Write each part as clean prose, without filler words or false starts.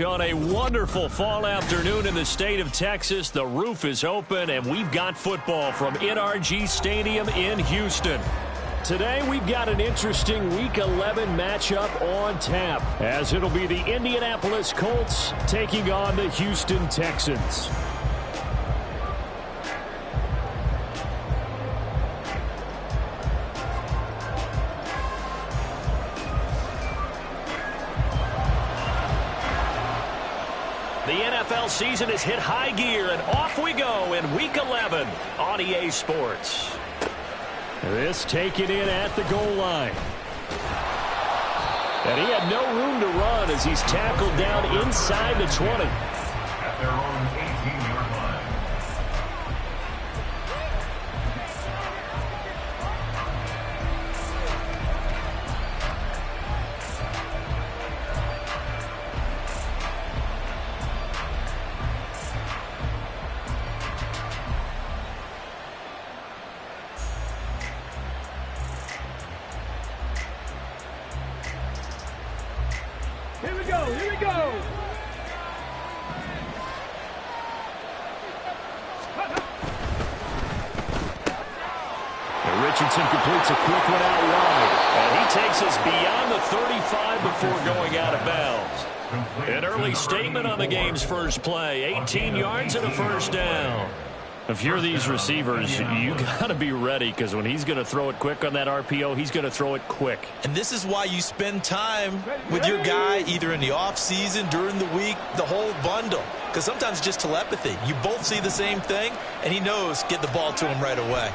On a wonderful fall afternoon in the state of Texas, the roof is open, and we've got football from NRG Stadium in Houston. Today, we've got an interesting Week 11 matchup on tap, as it'll be the Indianapolis Colts taking on the Houston Texans. The NFL season has hit high gear, and off we go in Week 11 on EA Sports. This taken in at the goal line. And he had no room to run as he's tackled down inside the 20. At their own 18-yard line. Here we go, here we go. And Richardson completes a quick one out wide. And he takes us beyond the 35 before going out of bounds. An early statement on the game's first play. 18 yards and a first down. If you're these receivers, you got to be ready, because when he's going to throw it quick on that RPO, he's going to throw it quick. And this is why you spend time with your guy either in the offseason, during the week, the whole bundle. Because sometimes just telepathy. You both see the same thing, and he knows get the ball to him right away.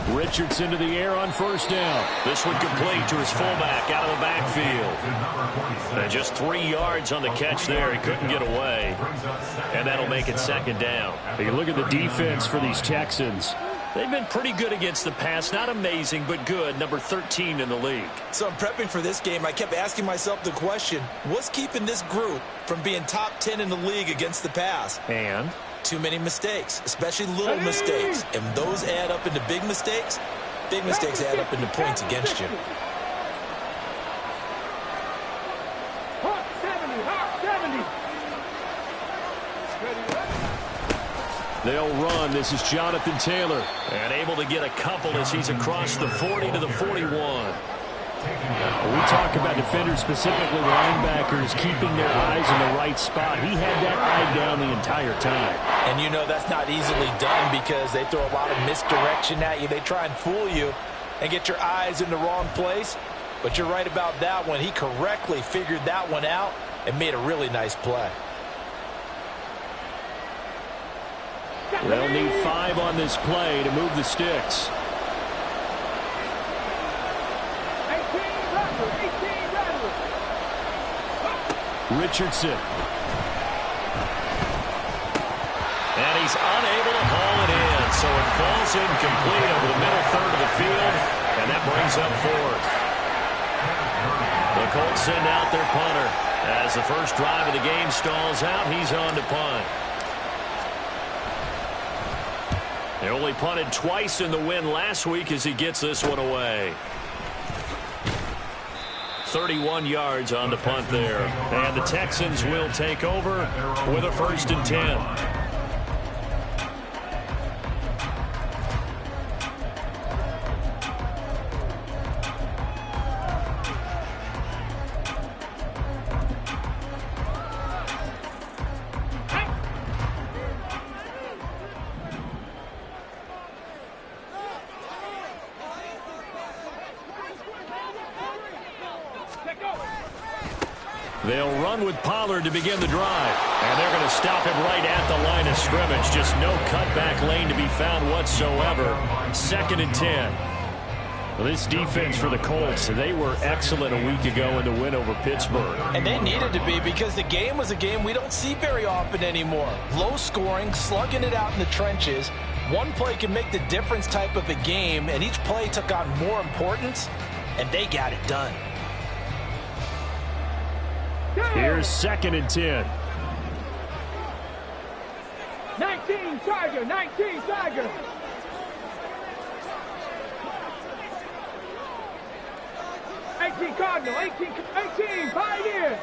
Richardson to the air on first down. This one complete to his fullback out of the backfield. And just 3 yards on the catch there. He couldn't get away. And that'll make it second down. You look at the defense for these Texans. They've been pretty good against the pass. Not amazing, but good. Number 13 in the league. So I'm prepping for this game. I kept asking myself the question, what's keeping this group from being top 10 in the league against the pass? And too many mistakes, especially little mistakes. And those add up into big mistakes. Big mistakes add up into points against you. They'll run. This is Jonathan Taylor. And able to get a couple as he's across the 40 to the 41. When we talk about defenders, specifically linebackers, keeping their eyes in the right spot. He had that eye down the entire time. And you know that's not easily done because they throw a lot of misdirection at you. They try and fool you and get your eyes in the wrong place. But you're right about that one. He correctly figured that one out and made a really nice play. They'll need 5 on this play to move the sticks. Richardson. And he's unable to haul it in, so it falls incomplete over the middle third of the field, and that brings up 4th. The Colts send out their punter. As the first drive of the game stalls out, he's on to punt. They only punted twice in the win last week as he gets this one away. 31 yards on the punt there. And the Texans will take over with a 1st and 10. They'll run with Pollard to begin the drive. And they're going to stop him right at the line of scrimmage. Just no cutback lane to be found whatsoever. 2nd and 10. Well, this defense for the Colts, they were excellent a week ago in the win over Pittsburgh. And they needed to be, because the game was a game we don't see very often anymore. Low scoring, slugging it out in the trenches. One play can make the difference type of a game, and each play took on more importance, and they got it done. Here's 2nd and 10. 19 Tiger, 19 Tiger. Cardinal, 18 Pioneer.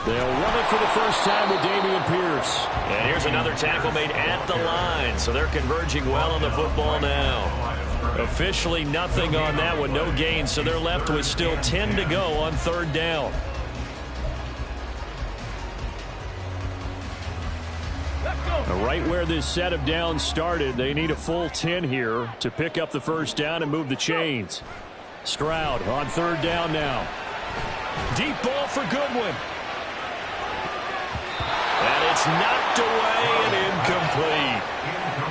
They'll run it for the first time with Dameon Pierce. And here's another tackle made at the line. So they're converging well on the football now. Officially nothing on that one, no gain. So they're left with still 10 to go on 3rd down. Right where this set of downs started, they need a full 10 here to pick up the first down and move the chains. Stroud on 3rd down now. Deep ball for Goodwin. And it's knocked away and incomplete.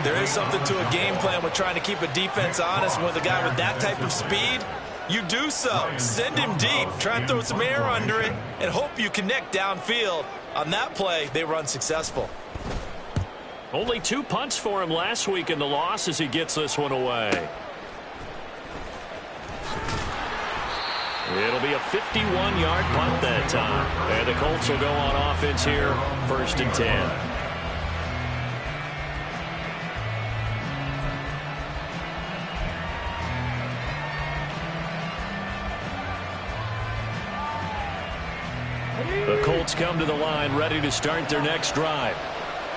There is something to a game plan with trying to keep a defense honest. With a guy with that type of speed, you do so. Send him deep. Try and throw some air under it and hope you connect downfield. On that play, they were unsuccessful. Only 2 punts for him last week in the loss as he gets this one away. It'll be a 51-yard punt that time. And the Colts will go on offense here, 1st and 10. The Colts come to the line ready to start their next drive.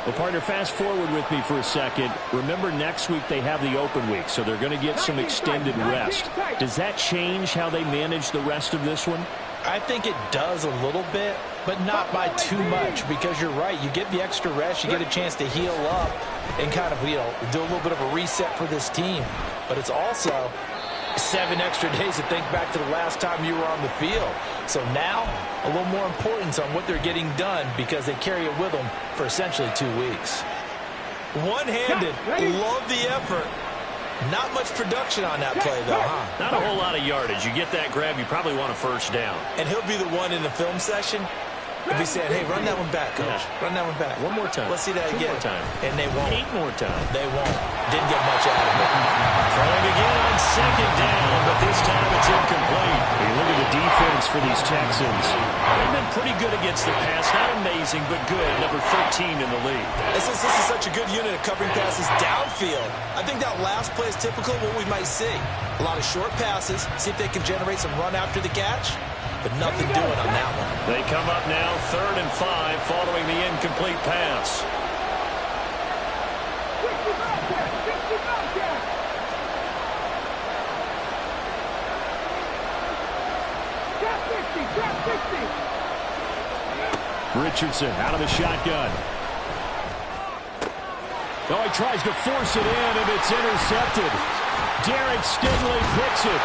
Well, partner, fast forward with me for a second. Remember, next week they have the open week, so they're going to get some extended rest. Does that change how they manage the rest of this one? I think it does a little bit, but not by too much, because you're right. You get the extra rest, you get a chance to heal up and kind of, do a little bit of a reset for this team. But it's also 7 extra days to think back to the last time you were on the field. So now, a little more importance on what they're getting done, because they carry it with them for essentially 2 weeks. One-handed, love the effort. Not much production on that play, though, huh? Not a whole lot of yardage. You get that grab, you probably want a first down. And he'll be the one in the film session. He'll be saying, hey, run that one back, coach. Yeah. Run that one back. One more time. Let's see that 2 again. more time. And they won't. 8 more times. They won't. Didn't get much out of it. Throwing again on 2nd down, but this time it's incomplete. You look at the defense for these Texans. They've been pretty good against the pass. Not amazing, but good. Number 13 in the league. This is such a good unit of covering passes downfield. I think that last play is typical of what we might see. A lot of short passes. See if they can generate some run after the catch. But nothing doing on that one. They come up now 3rd and 5 following the incomplete pass. Richardson out of the shotgun. Oh, he tries to force it in, and it's intercepted. Derek Stingley picks it.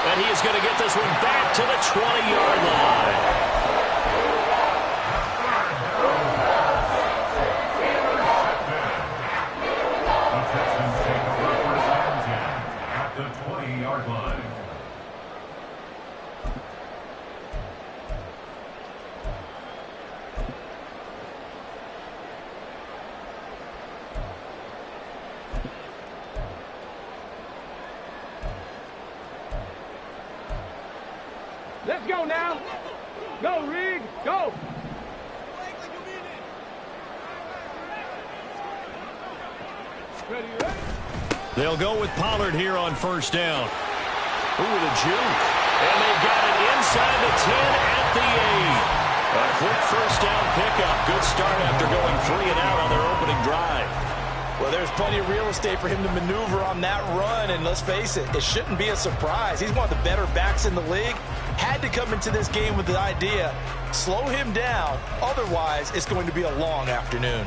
And he is going to get this one back to the 20-yard line. The Texans take over 1st and 10 at the 20-yard line. Let's go now. Go, Rig. Go. Ready, ready. They'll go with Pollard here on first down. Ooh, the juke. And they've got it inside the 10 at the 8. A quick first down pickup. Good start after going 3 and out on their opening drive. Well, there's plenty of real estate for him to maneuver on that run, and let's face it, it shouldn't be a surprise. He's one of the better backs in the league. Had to come into this game with the idea, slow him down, otherwise it's going to be a long afternoon.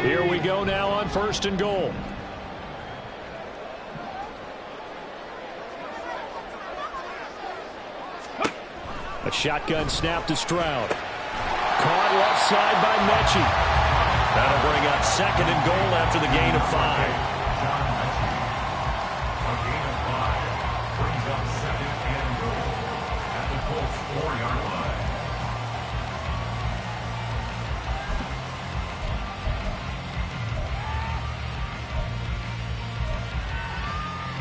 Here we go now on first and goal. A shotgun snap to Stroud. Caught left side by Mechie. That'll bring up second and goal after the gain of 5. A gain of 5 brings up second and goal at the Colts 4-yard line.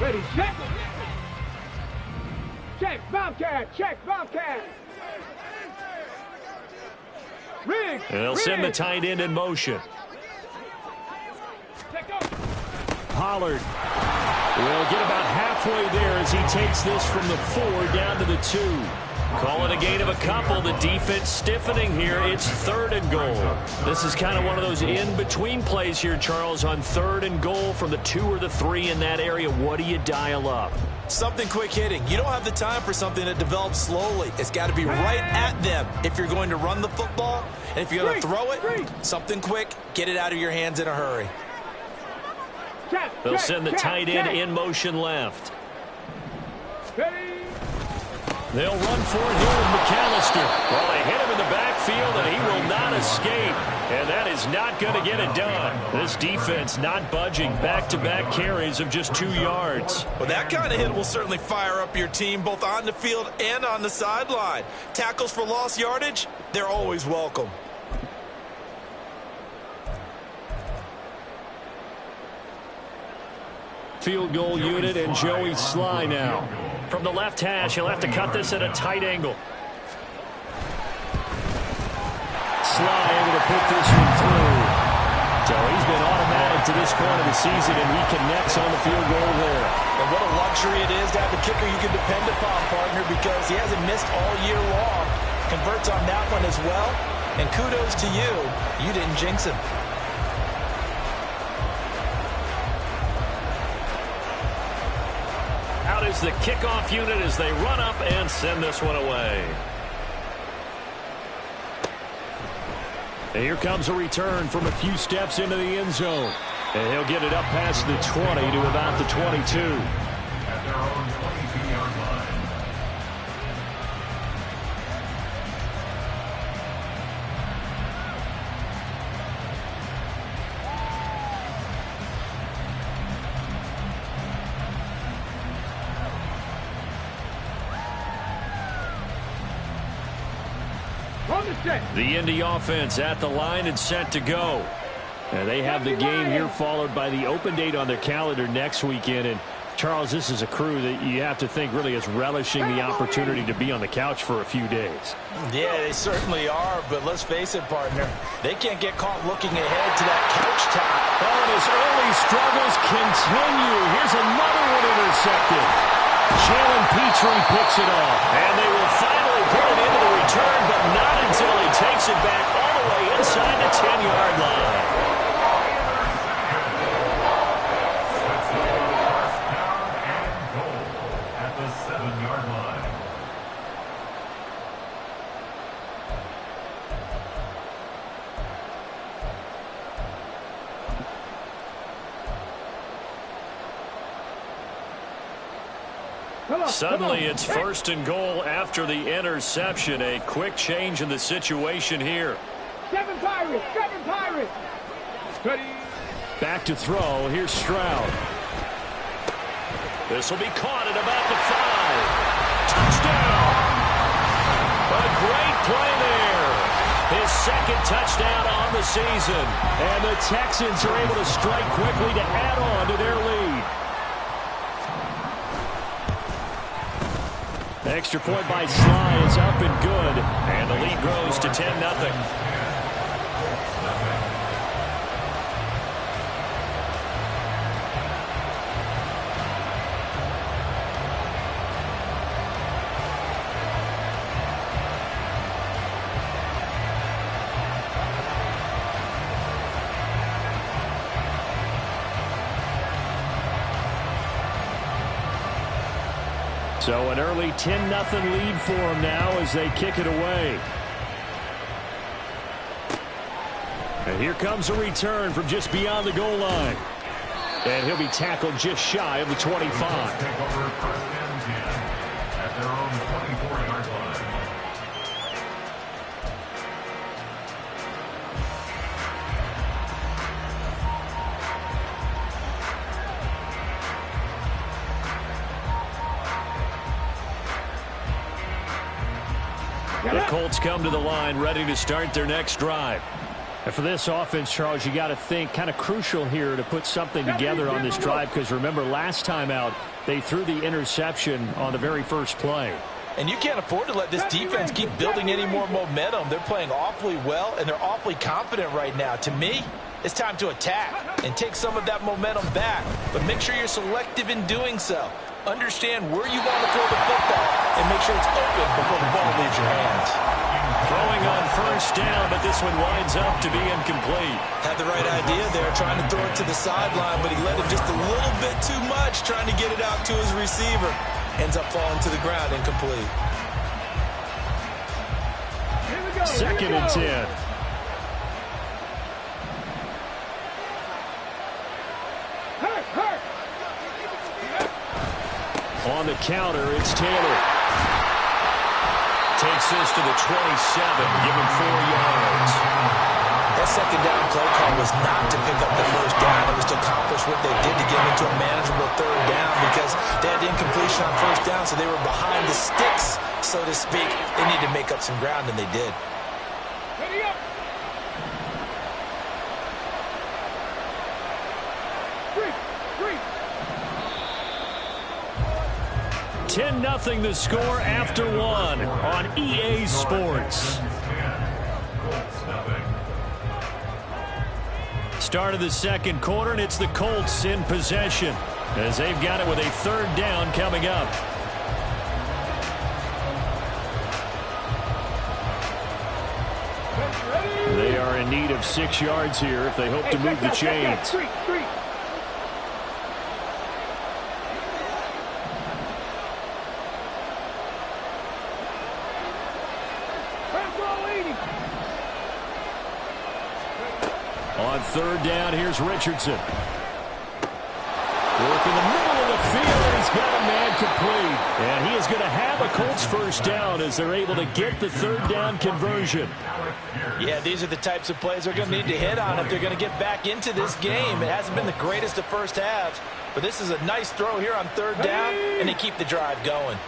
Ready, check. Check, Bobcat. Check, Bobcat. Rig. They'll send the tight end in motion. Check up. Pollard will get about halfway there as he takes this from the 4 down to the 2. Call it a gain of a couple. The defense stiffening here. It's third and goal. This is kind of one of those in-between plays here, Charles, on third and goal from the 2 or the 3 in that area. What do you dial up? Something quick hitting. You don't have the time for something that develops slowly. It's got to be right at them if you're going to run the football. And if you're going to throw it, something quick, get it out of your hands in a hurry. They'll send the tight end in motion left. They'll run for it here with McAllister. Well, they hit him in the backfield, and he will not escape. And that is not going to get it done. This defense not budging. Back-to-back carries of just 2 yards. Well, that kind of hit will certainly fire up your team both on the field and on the sideline. Tackles for lost yardage, they're always welcome. Field goal unit and Joey Sly now. From the left hash, he'll have to cut this at a tight angle. Sly able to put this one through. So he's been automatic to this point of the season, and he connects on the field goal there. And what a luxury it is to have a kicker you can depend upon, partner, because he hasn't missed all year long. Converts on that one as well. And kudos to you. You didn't jinx him. Out is the kickoff unit as they run up and send this one away. And here comes a return from a few steps into the end zone. And he'll get it up past the 20 to about the 22. At their own 22-yard line. The Indy offense at the line and set to go. And they have the game here followed by the open date on their calendar next weekend. And Charles, this is a crew that you have to think really is relishing the opportunity to be on the couch for a few days. Yeah, they certainly are, but let's face it, partner, they can't get caught looking ahead to that couch top. Oh, and his early struggles continue. Here's another one intercepted. Jalen Petrie picks it off, and they will finally put it into the return, but not until he takes it back all the way inside the 10-yard line. At the 7-yard line. Suddenly it's first and goal after the interception. A quick change in the situation here. 7 Pirates, 7 Pirates. Ready. Back to throw. Here's Stroud. This will be caught at about the 5. Touchdown! A great play there. His second touchdown on the season. And the Texans are able to strike quickly to add on to their lead. Extra point by Sly is up and good. And the lead grows to 10-0. So an early 10-0 lead for them now as they kick it away. And here comes a return from just beyond the goal line. And he'll be tackled just shy of the 25. Take over first and 10 at their own 24-yard line. The Colts come to the line ready to start their next drive. And for this offense, Charles, you got to think kind of crucial here to put something together on this drive, because remember last time out they threw the interception on the very first play. And you can't afford to let this defense keep building any more momentum. They're playing awfully well, and they're awfully confident right now. To me, it's time to attack and take some of that momentum back. But make sure you're selective in doing so. Understand where you want to throw the football and make sure it's open before the ball leaves your hands. Throwing on first down, but this one winds up to be incomplete. Had the right idea there, trying to throw it to the sideline, but he let him just a little bit too much, trying to get it out to his receiver. Ends up falling to the ground, incomplete. Second and 10. On the counter, it's Taylor. Takes this to the 27, give him 4 yards. That second down play call was not to pick up the first down. It was to accomplish what they did to get into a manageable third down, because they had incompletion on first down, so they were behind the sticks, so to speak. They needed to make up some ground, and they did. 10-0 the score after one on EA Sports. Start of the second quarter, and it's the Colts in possession as they've got it with a third down coming up. They are in need of 6 yards here if they hope to move the chains. On third down, here's Richardson. Work in the middle of the field, and he's got a man complete. And he is going to have a Colts first down as they're able to get the third down conversion. Yeah, these are the types of plays they're going to need to hit on if they're going to get back into this game. It hasn't been the greatest of first halves, but this is a nice throw here on third down, and they keep the drive going.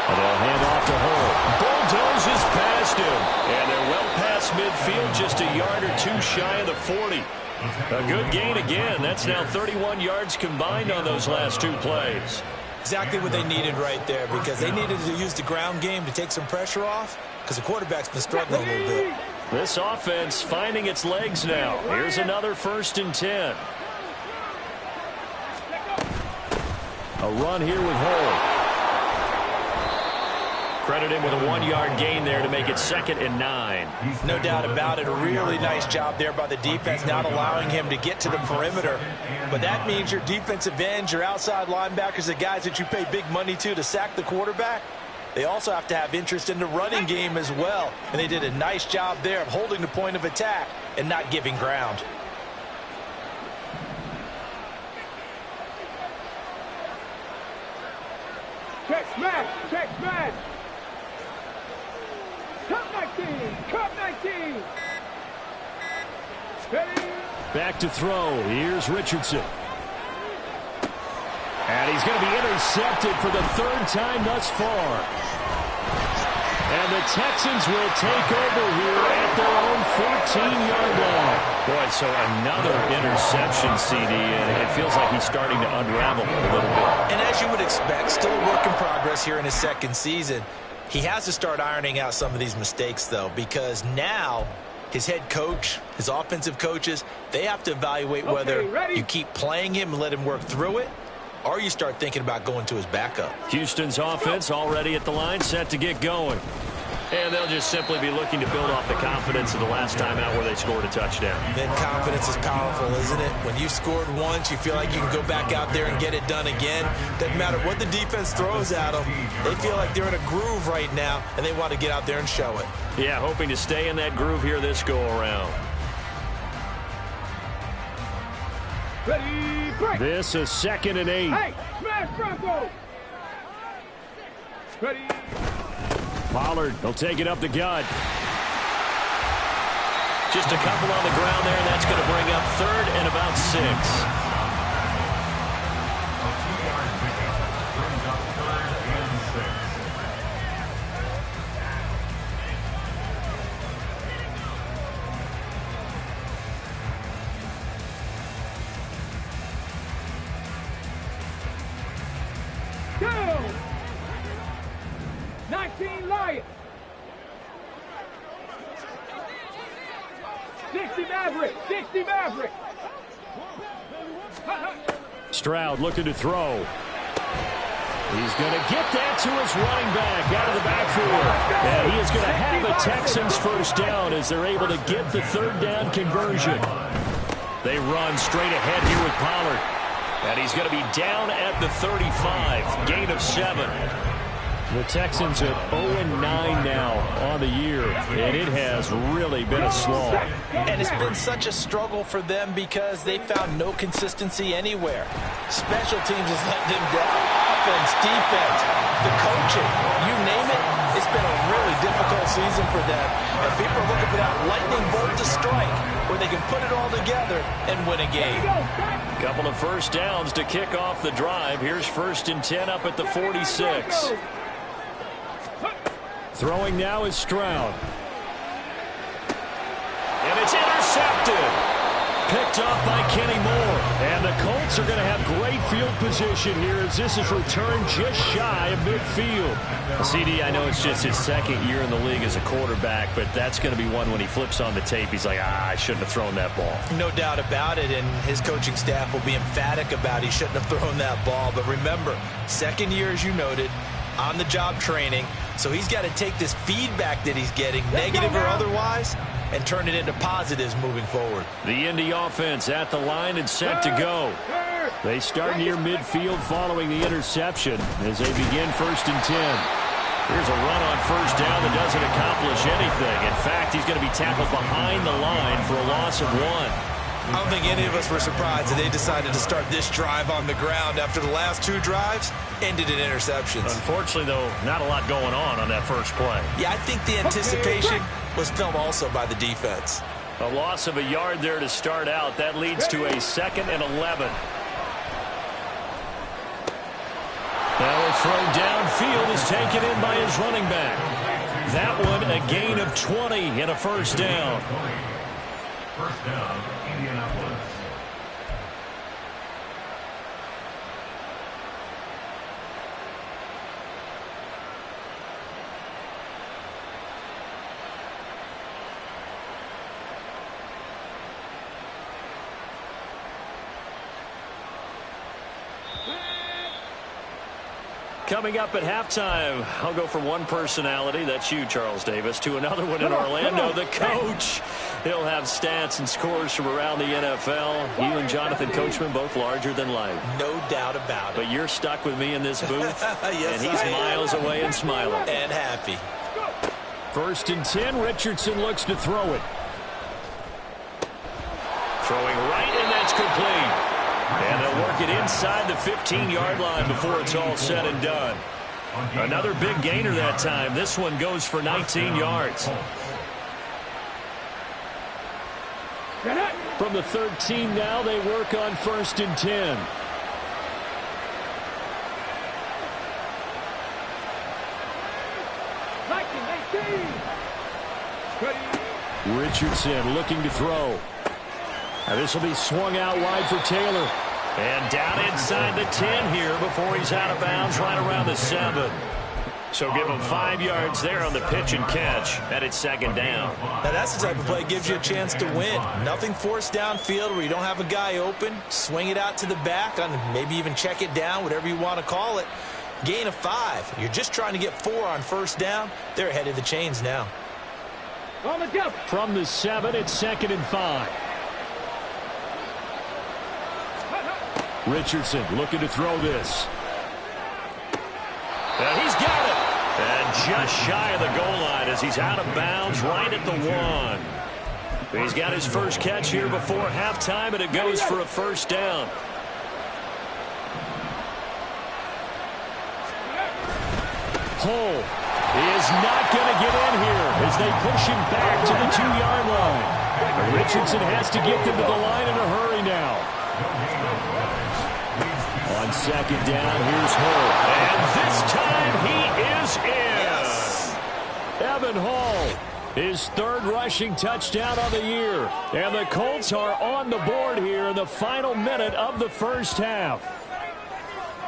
And they'll hand off to Hull. Bulldozes past him. And they're well past midfield, just a yard or two shy of the 40. A good gain again. That's now 31 yards combined on those last 2 plays. Exactly what they needed right there, because they needed to use the ground game to take some pressure off, because the quarterback's been struggling a little bit. This offense finding its legs now. Here's another 1st and 10. A run here with Hull. Credit him with a 1-yard gain there to make it 2nd and 9. No doubt about it. A really nice job there by the defense, not allowing him to get to the perimeter. But that means your defensive ends, your outside linebackers, the guys that you pay big money to sack the quarterback, they also have to have interest in the running game as well. And they did a nice job there of holding the point of attack and not giving ground. Check smash! Check smash! Cut 19! Cut 19! Ready? Back to throw. Here's Richardson. And he's going to be intercepted for the third time thus far. And the Texans will take over here at their own 14-yard line. Boy, so another interception, CD, and it feels like he's starting to unravel a little bit. And as you would expect, still a work in progress here in his second season. He has to start ironing out some of these mistakes, though, because now his head coach, his offensive coaches, they have to evaluate whether you keep playing him and let him work through it, or you start thinking about going to his backup. Houston's offense already at the line, set to get going. And they'll just simply be looking to build off the confidence of the last time out where they scored a touchdown. Then confidence is powerful, isn't it? When you've scored once, you feel like you can go back out there and get it done again. Doesn't matter what the defense throws at them. They feel like they're in a groove right now, and they want to get out there and show it. Yeah, hoping to stay in that groove here this go-around. Ready, break. This is 2nd and 8. Hey, smash Bronco. Ready. Pollard, he'll take it up the gut. Just a couple on the ground there, and that's going to bring up 3rd and about 6. A 2-yard pickup brings up 3rd and 6. Go. 19 Lions. 60 Maverick. 60 Maverick. Stroud looking to throw. He's going to get that to his running back out of the backfield. And he is going to have a Texans first down as they're able to get the 3rd down conversion. They run straight ahead here with Pollard. And he's going to be down at the 35. Gain of 7. The Texans at 0-9 now on the year, and it has really been a slog. And it's been such a struggle for them because they found no consistency anywhere. Special teams has let them down. Offense, defense, the coaching, you name it, it's been a really difficult season for them. And people are looking for that lightning bolt to strike where they can put it all together and win a game. Couple of first downs to kick off the drive. Here's 1st and 10 up at the 46. Throwing now is Stroud. And it's intercepted. Picked off by Kenny Moore. And the Colts are going to have great field position here as this is returned just shy of midfield. CD, I know it's just his 2nd year in the league as a quarterback, but that's going to be one when he flips on the tape. He's like, I shouldn't have thrown that ball. No doubt about it, and his coaching staff will be emphatic about he shouldn't have thrown that ball. But remember, 2nd year, as you noted, on-the-job training. So he's got to take this feedback that he's getting, negative or otherwise, and turn it into positives moving forward. The Indy offense at the line and set to go. They start near midfield following the interception as they begin 1st and 10. Here's a run on 1st down that doesn't accomplish anything. In fact, he's going to be tackled behind the line for a loss of 1. I don't think any of us were surprised that they decided to start this drive on the ground after the last 2 drives ended in interceptions. Unfortunately, though, not a lot going on that first play. Yeah, I think the anticipation was filmed also by the defense. A loss of a yard there to start out. That leads to a 2nd and 11. Now a throw downfield is taken in by his running back. That one a gain of 20 and a first down. First down, Indianapolis. Coming up at halftime, I'll go from one personality, that's you, Charles Davis, to another one in Orlando, the coach. He'll have stats and scores from around the NFL. You and Jonathan Coachman, both larger than life. No doubt about it. But you're stuck with me in this booth, yes, and he's miles away and smiling. And happy. 1st and 10, Richardson looks to throw it. Throwing right, and that's complete. And they'll work it inside the 15-yard line before it's all said and done. Another big gainer that time. This one goes for 19 yards. From the 13 now, they work on 1st and 10. Richardson looking to throw. Now this will be swung out wide for Taylor. And down inside the 10 here before he's out of bounds right around the 7. So give him 5 yards there on the pitch and catch. And it's second down. Now that's the type of play that gives you a chance to win. Nothing forced downfield where you don't have a guy open. Swing it out to the back, maybe even check it down, whatever you want to call it. Gain of 5. You're just trying to get 4 on first down. They're ahead of the chains now. From the 7, it's second and 5. Richardson looking to throw this. And he's got it. And just shy of the goal line as he's out of bounds right at the 1. He's got his first catch here before halftime, and it goes for a first down. Hull is not going to get in here as they push him back to the 2-yard line. Richardson has to get them to the line in a hurry now. On second down, here's Hull. And this time he is in. Yes. Evan Hull, his 3rd rushing touchdown of the year. And the Colts are on the board here in the final minute of the first half.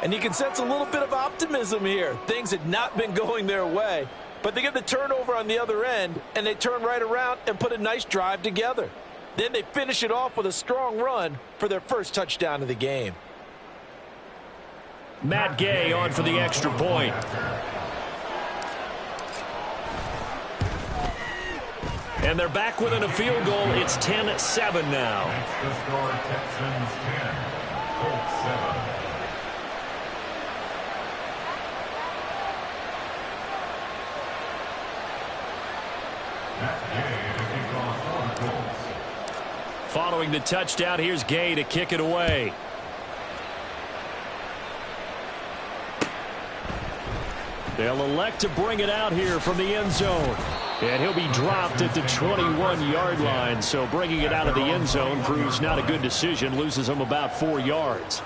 And you can sense a little bit of optimism here. Things had not been going their way. But they get the turnover on the other end, and they turn right around and put a nice drive together. Then they finish it off with a strong run for their first touchdown of the game. Matt Gay on for the extra point. And they're back within a field goal. It's 10-7 now. The score, Texans 10, Colts 7. That's Gay to kick off for the Colts. Following the touchdown, here's Gay to kick it away. They'll elect to bring it out here from the end zone. And he'll be dropped at the 21-yard line. So bringing it out of the end zone proves not a good decision. Loses him about 4 yards.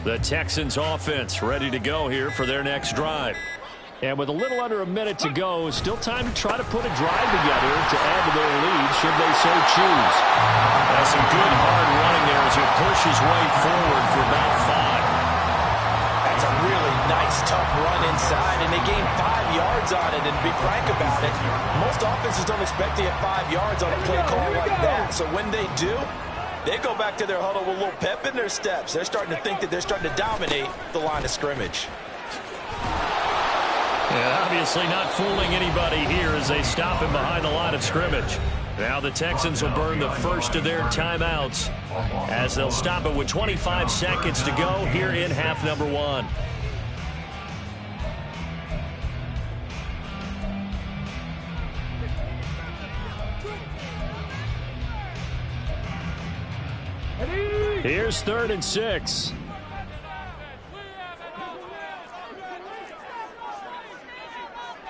The Texans offense ready to go here for their next drive. And with a little under a minute to go, still time to try to put a drive together to add to their lead should they so choose. That's some good hard running there as he pushes his way forward for about 5. That's a really nice tough run inside, and they gain 5 yards on it. And to be frank about it, most offenses don't expect to get 5 yards on a play call like that. So when they do, they go back to their huddle with a little pep in their steps. They're starting to think that they're starting to dominate the line of scrimmage. And obviously not fooling anybody here as they stop him behind the line of scrimmage. Now the Texans will burn the first of their timeouts as they'll stop it with 25 seconds to go here in half number 1. Here's 3rd and 6.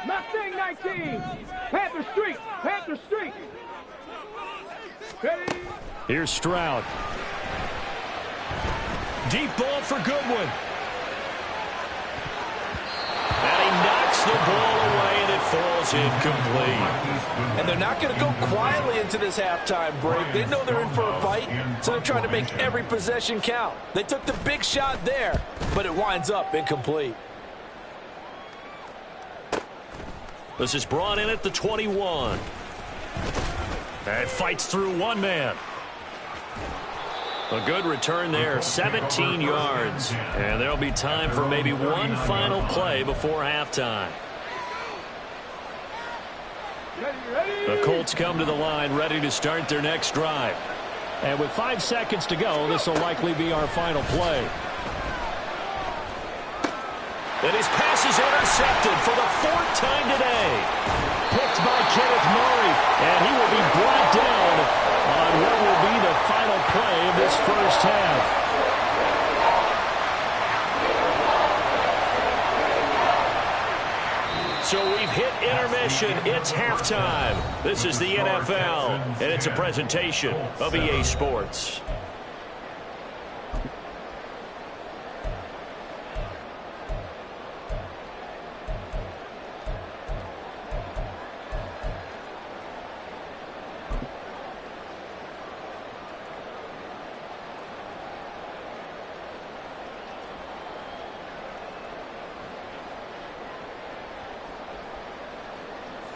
Mustang 19. Panther Street. Panther Street. Ready? Here's Stroud. Deep ball for Goodwin. And he knocks the ball away, and it falls incomplete. And they're not going to go quietly into this halftime break. They know they're in for a fight, so they're trying to make every possession count. They took the big shot there, but it winds up incomplete. This is brought in at the 21. And fights through one man. A good return there, 17 yards. And there'll be time for maybe one final play before halftime. The Colts come to the line ready to start their next drive. And with 5 seconds to go, this will likely be our final play. And his pass is intercepted for the 4th time today. So we've hit intermission. It's halftime. This is the NFL, and it's a presentation of EA Sports.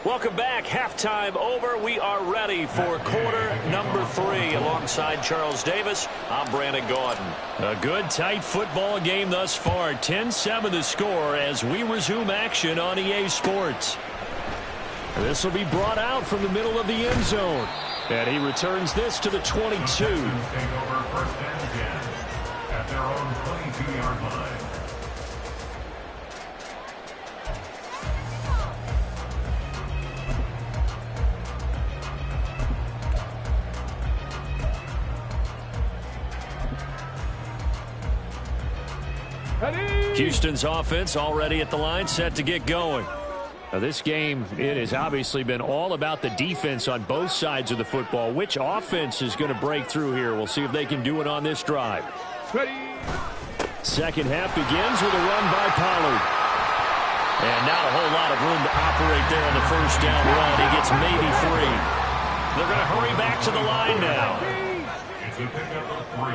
Welcome back. Halftime over. We are ready for quarter number 3. Alongside Charles Davis, I'm Brandon Gaudin. A good, tight football game thus far. 10-7 the score as we resume action on EA Sports. This will be brought out from the middle of the end zone. And he returns this to the 22. Texans take over first and 10 at their own 22-yard line. Houston's offense already at the line, set to get going. Now this game, it has obviously been all about the defense on both sides of the football. Which offense is going to break through here? We'll see if they can do it on this drive. Ready. Second half begins with a run by Pollard. And not a whole lot of room to operate there on the first down run. He gets maybe 3. They're going to hurry back to the line now. It's a pickup of 3.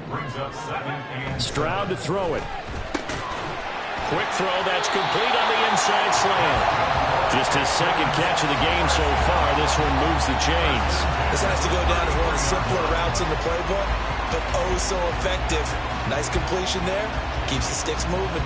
Brings up 2nd and Stroud to throw it. Quick throw, that's complete on the inside slant. Just his second catch of the game so far. This one moves the chains. This has to go down as one of the simpler routes in the playbook, but oh so effective. Nice completion there. Keeps the sticks moving.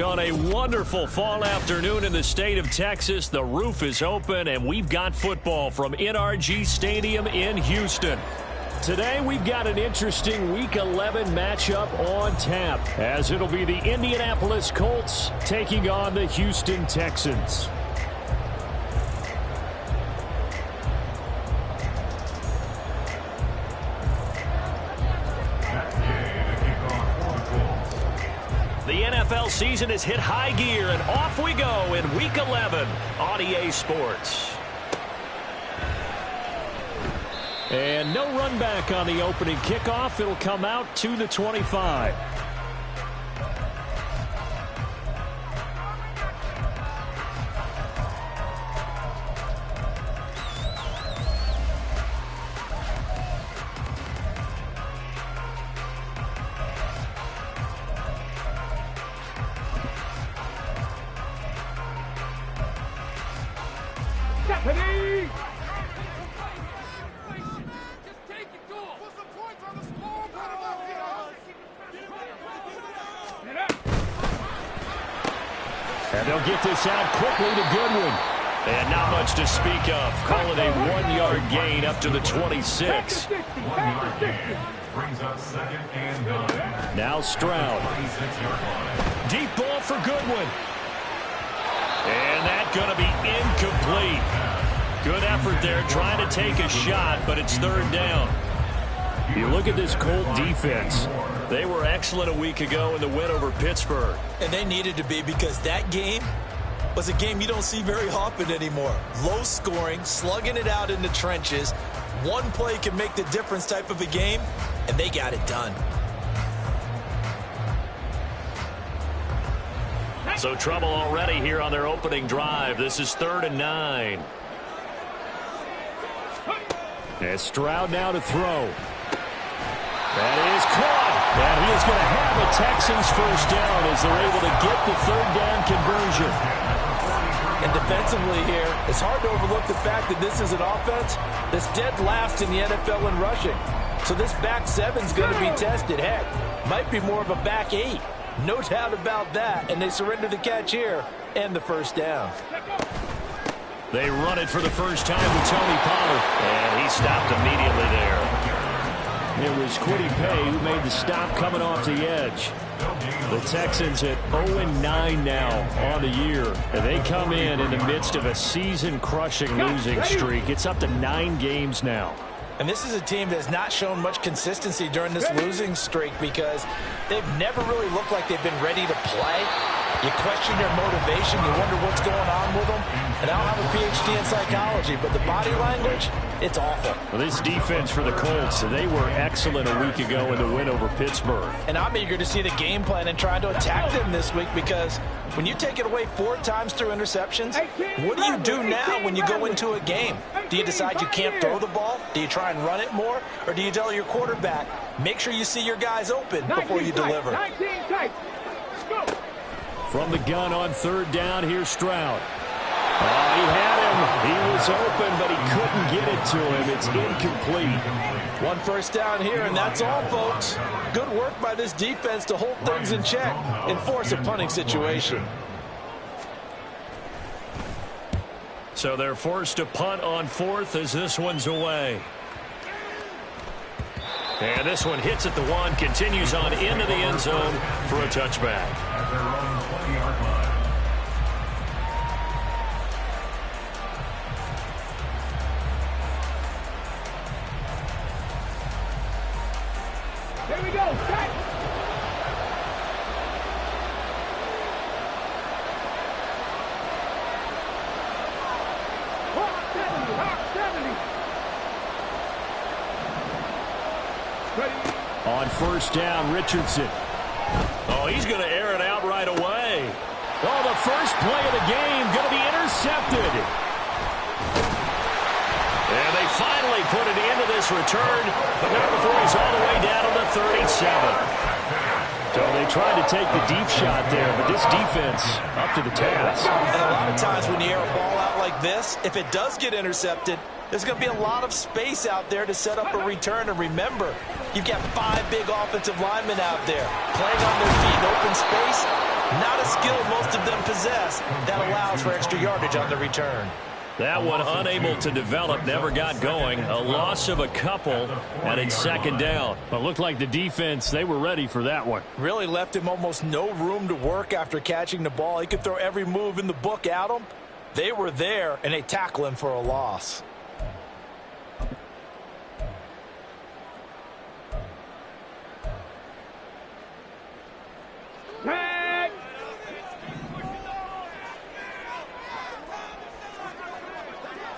On a wonderful fall afternoon in the state of Texas, the roof is open, and we've got football from NRG Stadium in Houston. Today, we've got an interesting Week 11 matchup on tap, as it'll be the Indianapolis Colts taking on the Houston Texans. The NFL season has hit high gear, and off we go in Week 11 on EA Sports. And no run back on the opening kickoff. It'll come out to the 25. And they'll get this out quickly to Goodwin. And not much to speak of. Call it a 1-yard gain up to the 26. 1-yard gain brings up 2nd and 9. Now Stroud. 26-yard line. Deep ball for Goodwin. And that's going to be incomplete. Good effort there trying to take a shot, but it's 3rd down. You look at this Colt defense. They were excellent a week ago in the win over Pittsburgh. And they needed to be, because that game was a game you don't see very often anymore. Low scoring, slugging it out in the trenches. One play can make the difference type of a game, and they got it done. So trouble already here on their opening drive. This is 3rd and 9. And Stroud now to throw. That is caught. And he is going to have a Texans first down as they're able to get the 3rd down conversion. And defensively here, it's hard to overlook the fact that this is an offense that's dead last in the NFL in rushing. So this back 7's going to be tested. Heck, might be more of a back 8. No doubt about that. And they surrender the catch here and the first down. They run it for the first time with Tony Pollard. And he stopped immediately there. It was Kwity Paye who made the stop coming off the edge. The Texans at 0-9 now on the year. And they come in the midst of a season-crushing losing streak. It's up to 9 games now. And this is a team that's not shown much consistency during this losing streak, because they've never really looked like they've been ready to play. You question their motivation. You wonder what's going on with them. And I don't have a PhD in psychology, but the body language, it's awful. Well, this defense for the Colts, they were excellent a week ago in the win over Pittsburgh. And I'm eager to see the game plan and try to attack them this week, because when you take it away 4 times through interceptions, what do you do now when you go into a game? Do you decide you can't throw the ball? Do you try and run it more? Or do you tell your quarterback, make sure you see your guys open before you deliver? From the gun on 3rd down, here's Stroud. He had him. He was open, but he couldn't get it to him. It's incomplete. 1 first down here, and that's all, folks. Good work by this defense to hold things in check and force a punting situation. So they're forced to punt on 4th as this one's away. And this one hits at the 1, continues on into the end zone for a touchback. At their own 20-yard line. Here we go. Set. On first down, Richardson. Oh, he's going to air it out right away. Oh, the first play of the game going to be intercepted. And they finally put it into this return, but not before he's all the way down to the 37. So they tried to take the deep shot there, but this defense up to the task. And a lot of times when you air a ball out like this, if it does get intercepted, there's going to be a lot of space out there to set up a return. And remember, you've got 5 big offensive linemen out there playing on their feet in open space. Not a skill most of them possess that allows for extra yardage on the return. That one unable to develop, never got going. A loss of a couple, and it's second down. But it looked like the defense, they were ready for that one. Really left him almost no room to work after catching the ball. He could throw every move in the book at him. They were there, and they tackle him for a loss.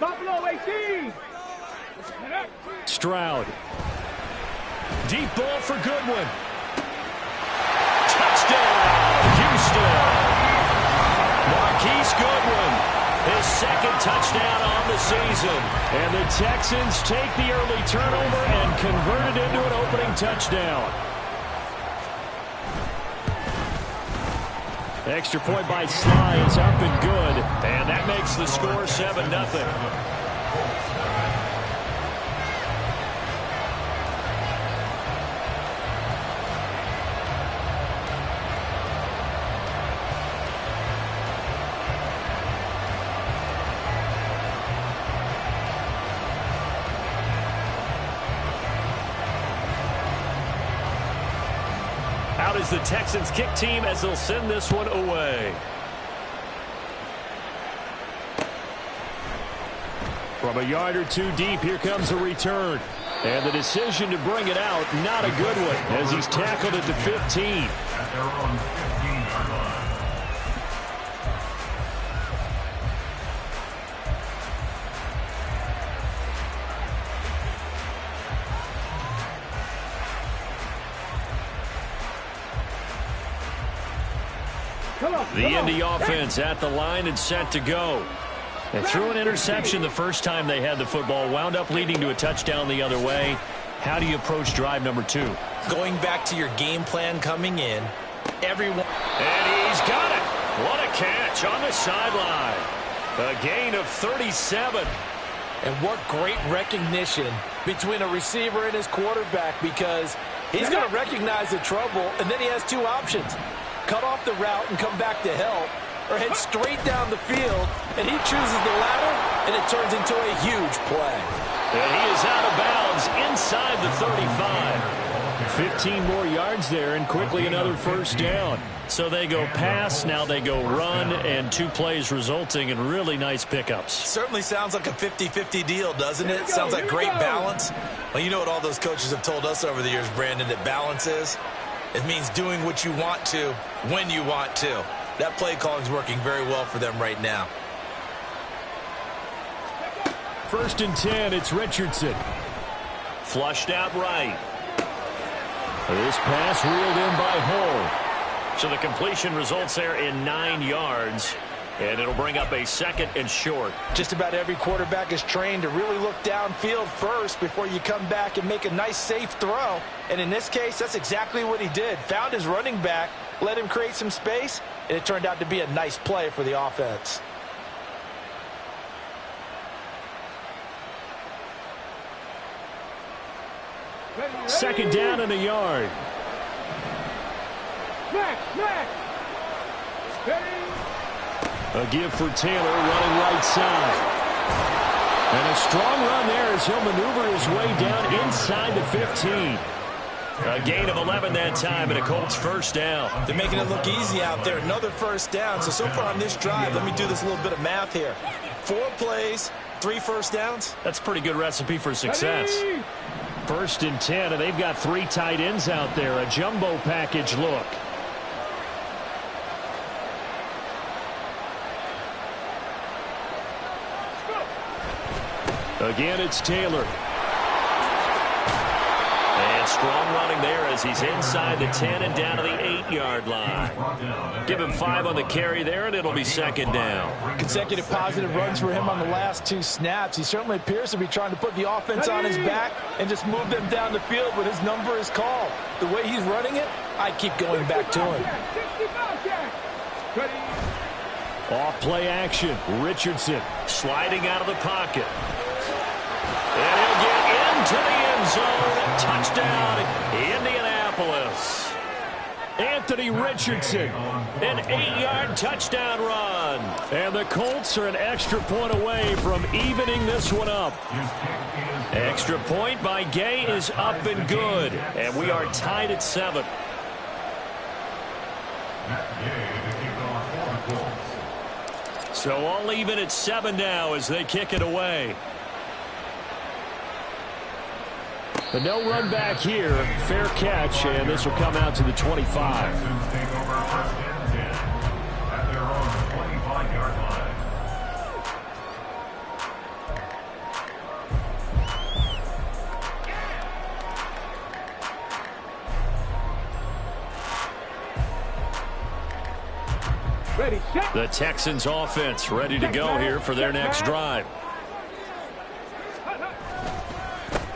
Buffalo 18. Stroud. Deep ball for Goodwin. Touchdown, Houston. Marquise Goodwin, his second touchdown on the season. And the Texans take the early turnover and convert it into an opening touchdown. Extra point by Sly is up and good, and that makes the score 7-0. Out is the Texans kick team as they'll send this one away. From a yard or two deep, here comes a return. And the decision to bring it out, not a good one, as he's tackled at the 15. At their own 15-yard line. The Indy offense at the line and set to go. They threw an interception the first time they had the football, wound up leading to a touchdown the other way. How do you approach drive number 2? Going back to your game plan coming in, everyone. And he's got it. What a catch on the sideline. A gain of 37. And what great recognition between a receiver and his quarterback, because he's going to recognize the trouble, and then he has 2 options. Cut off the route and come back to help, or head straight down the field, and he chooses the latter, and it turns into a huge play. And he is out of bounds inside the 35. 15 more yards there, and quickly another first down. So they go pass, now they go run, and 2 plays resulting in really nice pickups. Certainly sounds like a 50-50 deal, doesn't it? Sounds like great balance. Well, you know what all those coaches have told us over the years, Brandon, that balance is? It means doing what you want to when you want to. That play calling is working very well for them right now. First and 10, it's Richardson. Flushed out right. This pass reeled in by Hull. So the completion results there in 9 yards. And it'll bring up a second and short. Just about every quarterback is trained to really look downfield first before you come back and make a nice, safe throw. And in this case, that's exactly what he did. Found his running back, let him create some space, and it turned out to be a nice play for the offense. Second down and a yard. A give for Taylor running right side. And a strong run there as he'll maneuver his way down inside the 15. A gain of 11 that time and a Colts first down. They're making it look easy out there. Another first down. So far on this drive, let me do this little bit of math here. 4 plays, 3 first downs. That's a pretty good recipe for success. First and 10, and they've got 3 tight ends out there. A jumbo package look. Again, it's Taylor. And strong running there as he's inside the 10 and down to the 8-yard line. Give him 5 on the carry there, and it'll be second down. Consecutive positive runs for him on the last 2 snaps. He certainly appears to be trying to put the offense on his back and just move them down the field when his number is called. The way he's running it, I keep going back to him. Off play action. Richardson sliding out of the pocket. And he'll get into the end zone. Touchdown, Indianapolis. Anthony Richardson, an 8-yard touchdown run. And the Colts are an extra point away from evening this one up. Extra point by Gay is up and good. And we are tied at 7. So all even at 7 now as they kick it away. But no run back here. Fair catch, and this will come out to the 25. The Texans offense ready to go here for their next drive.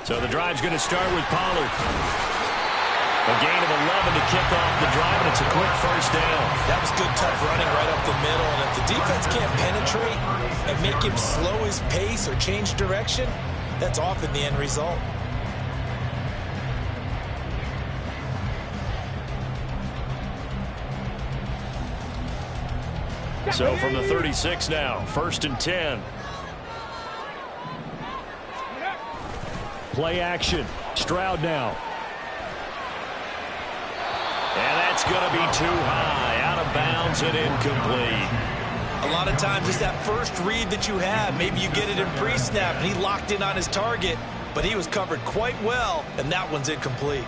So the drive's going to start with Pollard. A gain of 11 to kick off the drive, and it's a quick first down. That was good, tough running right up the middle. And if the defense can't penetrate and make him slow his pace or change direction, that's often the end result. So from the 36 now, 1st and 10. Play action. Stroud now. And that's going to be too high. Out of bounds and incomplete. A lot of times it's that first read that you have. Maybe you get it in pre-snap and he locked in on his target, but he was covered quite well, and that one's incomplete.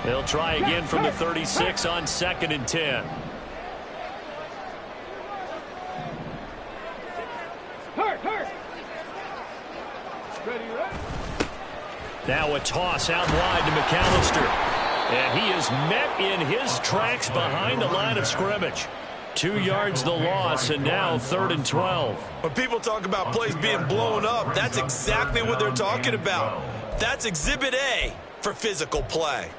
They'll try again from the 36 on 2nd and 10. Now a toss out wide to McAllister. And he is met in his tracks behind the line of scrimmage. 2 yards the loss, and now 3rd and 12. When people talk about plays being blown up, that's exactly what they're talking about. That's Exhibit A for physical play.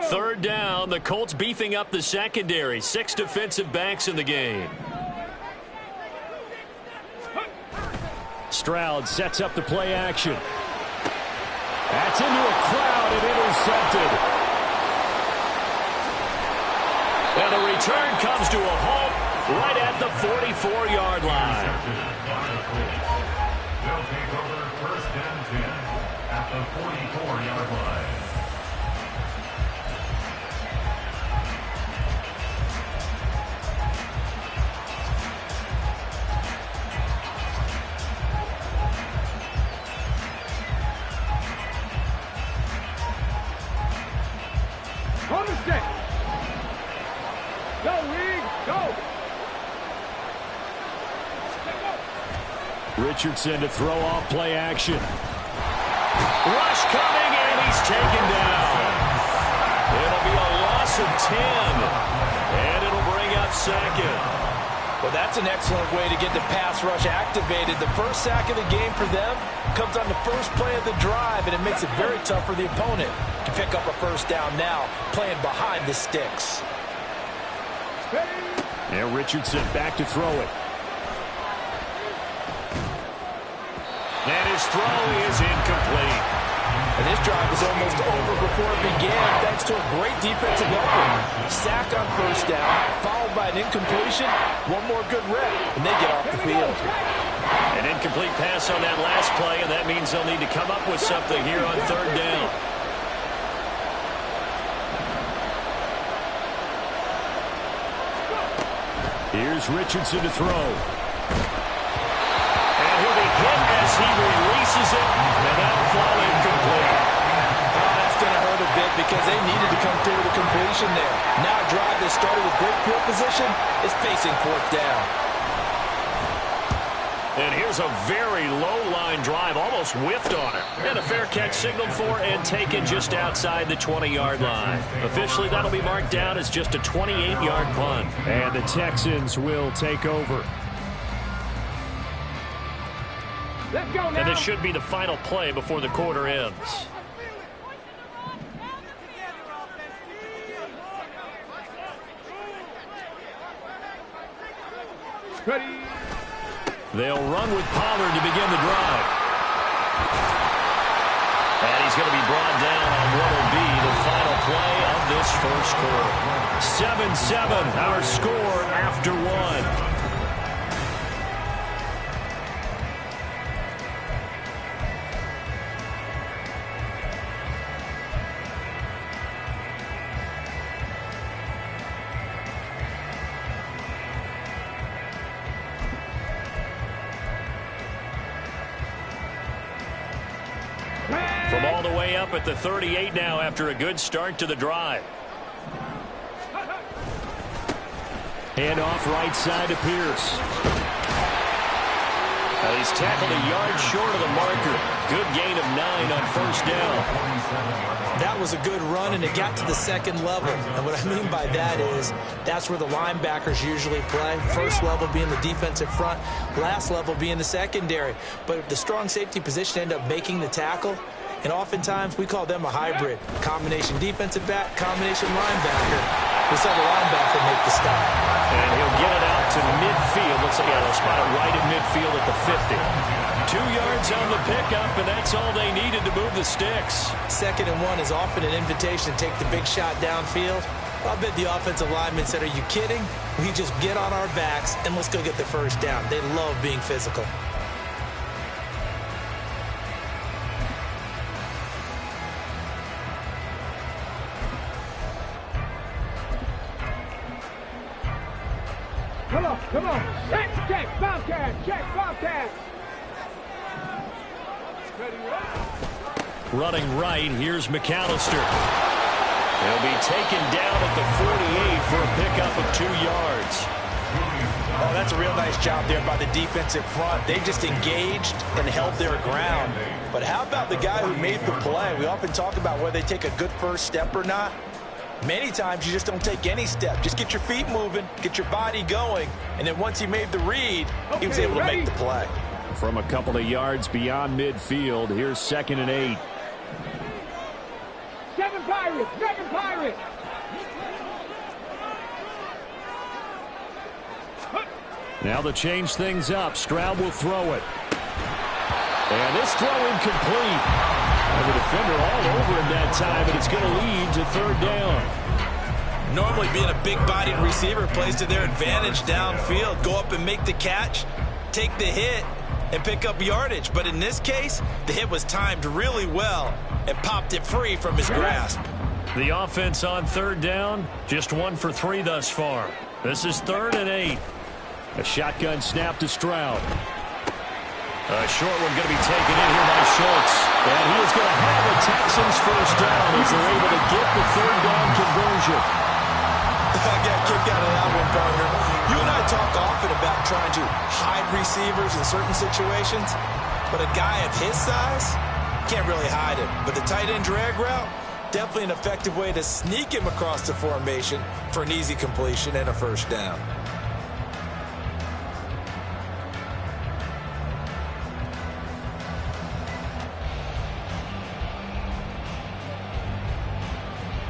Third down, the Colts beefing up the secondary. 6 defensive backs in the game. Stroud sets up the play action. That's into a crowd and intercepted. And the return comes to a halt right at the 44-yard line. They'll take over 1st and 10 at the 44-yard line. On the stick. Go, Reed, go. Richardson to throw off play action. Rush coming, and he's taken down. It'll be a loss of 10, and it'll bring up 2nd. Well, that's an excellent way to get the pass rush activated. The first sack of the game for them comes on the first play of the drive, and it makes it very tough for the opponent to pick up a first down now, playing behind the sticks. And Richardson back to throw it. And his throw is incomplete. And this drive was almost over before it began, thanks to a great defensive effort. Sack on first down, followed by an incompletion. One more good rep, and they get off the field. An incomplete pass on that last play, and that means they'll need to come up with something here on 3rd down. Here's Richardson to throw. And he'll be hit as he releases it, and that'll fall incomplete. Oh, that's going to hurt a bit because they needed to come through with a completion there. Now a drive that started with great field position is facing fourth down. And here's a very low-line drive, almost whiffed on it. And a fair catch signaled for and taken just outside the 20-yard line. Officially, that'll be marked down as just a 28-yard punt. And the Texans will take over. Let's go now. And this should be the final play before the quarter ends. Ready. They'll run with Pollard to begin the drive. And he's going to be brought down on what will be the final play of this first quarter. 7-7, our score after one. From all the way up at the 38 now after a good start to the drive. Hand off right side to Pierce. He's tackled a yard short of the marker. Good gain of 9 on first down. That was a good run, and it got to the second level. And what I mean by that is that's where the linebackers usually play. First level being the defensive front, last level being the secondary. But the strong safety position ended up making the tackle. And oftentimes we call them a hybrid. Combination defensive back, combination linebacker. We saw the linebacker make the stop. And he'll get it out to midfield. Looks like they'll spot it right at midfield at the 50. 2 yards on the pickup, and that's all they needed to move the sticks. 2nd and 1 is often an invitation to take the big shot downfield. I bet the offensive lineman said, are you kidding? We just get on our backs and let's go get the first down. They love being physical. Come on. Check, Bobcat. Check, Bobcat. Running right, here's McAllister. He'll be taken down at the 48 for a pickup of 2 yards. Oh, that's a real nice job there by the defensive front. They just engaged and held their ground. But how about the guy who made the play? We often talk about whether they take a good first step or not. Many times you just don't take any step. Just get your feet moving, get your body going, and then once he made the read, he was able to make the play. From a couple of yards beyond midfield, here's 2nd and 8. 7 Pirates, 7 Pirates. Now to change things up, Stroud will throw it. And this throw incomplete. And the defender all over him that time, but it's going to lead to 3rd down. Normally being a big-bodied receiver plays to their advantage downfield. Go up and make the catch, take the hit, and pick up yardage. But in this case, the hit was timed really well and popped it free from his grasp. The offense on 3rd down, just 1 for 3 thus far. This is 3rd and 8. A shotgun snap to Stroud. A short one going to be taken in here by Schultz. And he is going to have the Texans first down as they're able to get the 3rd down conversion. I got a kick out of that one, partner. You and I talk often about trying to hide receivers in certain situations, but a guy of his size can't really hide him. But the tight end drag route, definitely an effective way to sneak him across the formation for an easy completion and a first down.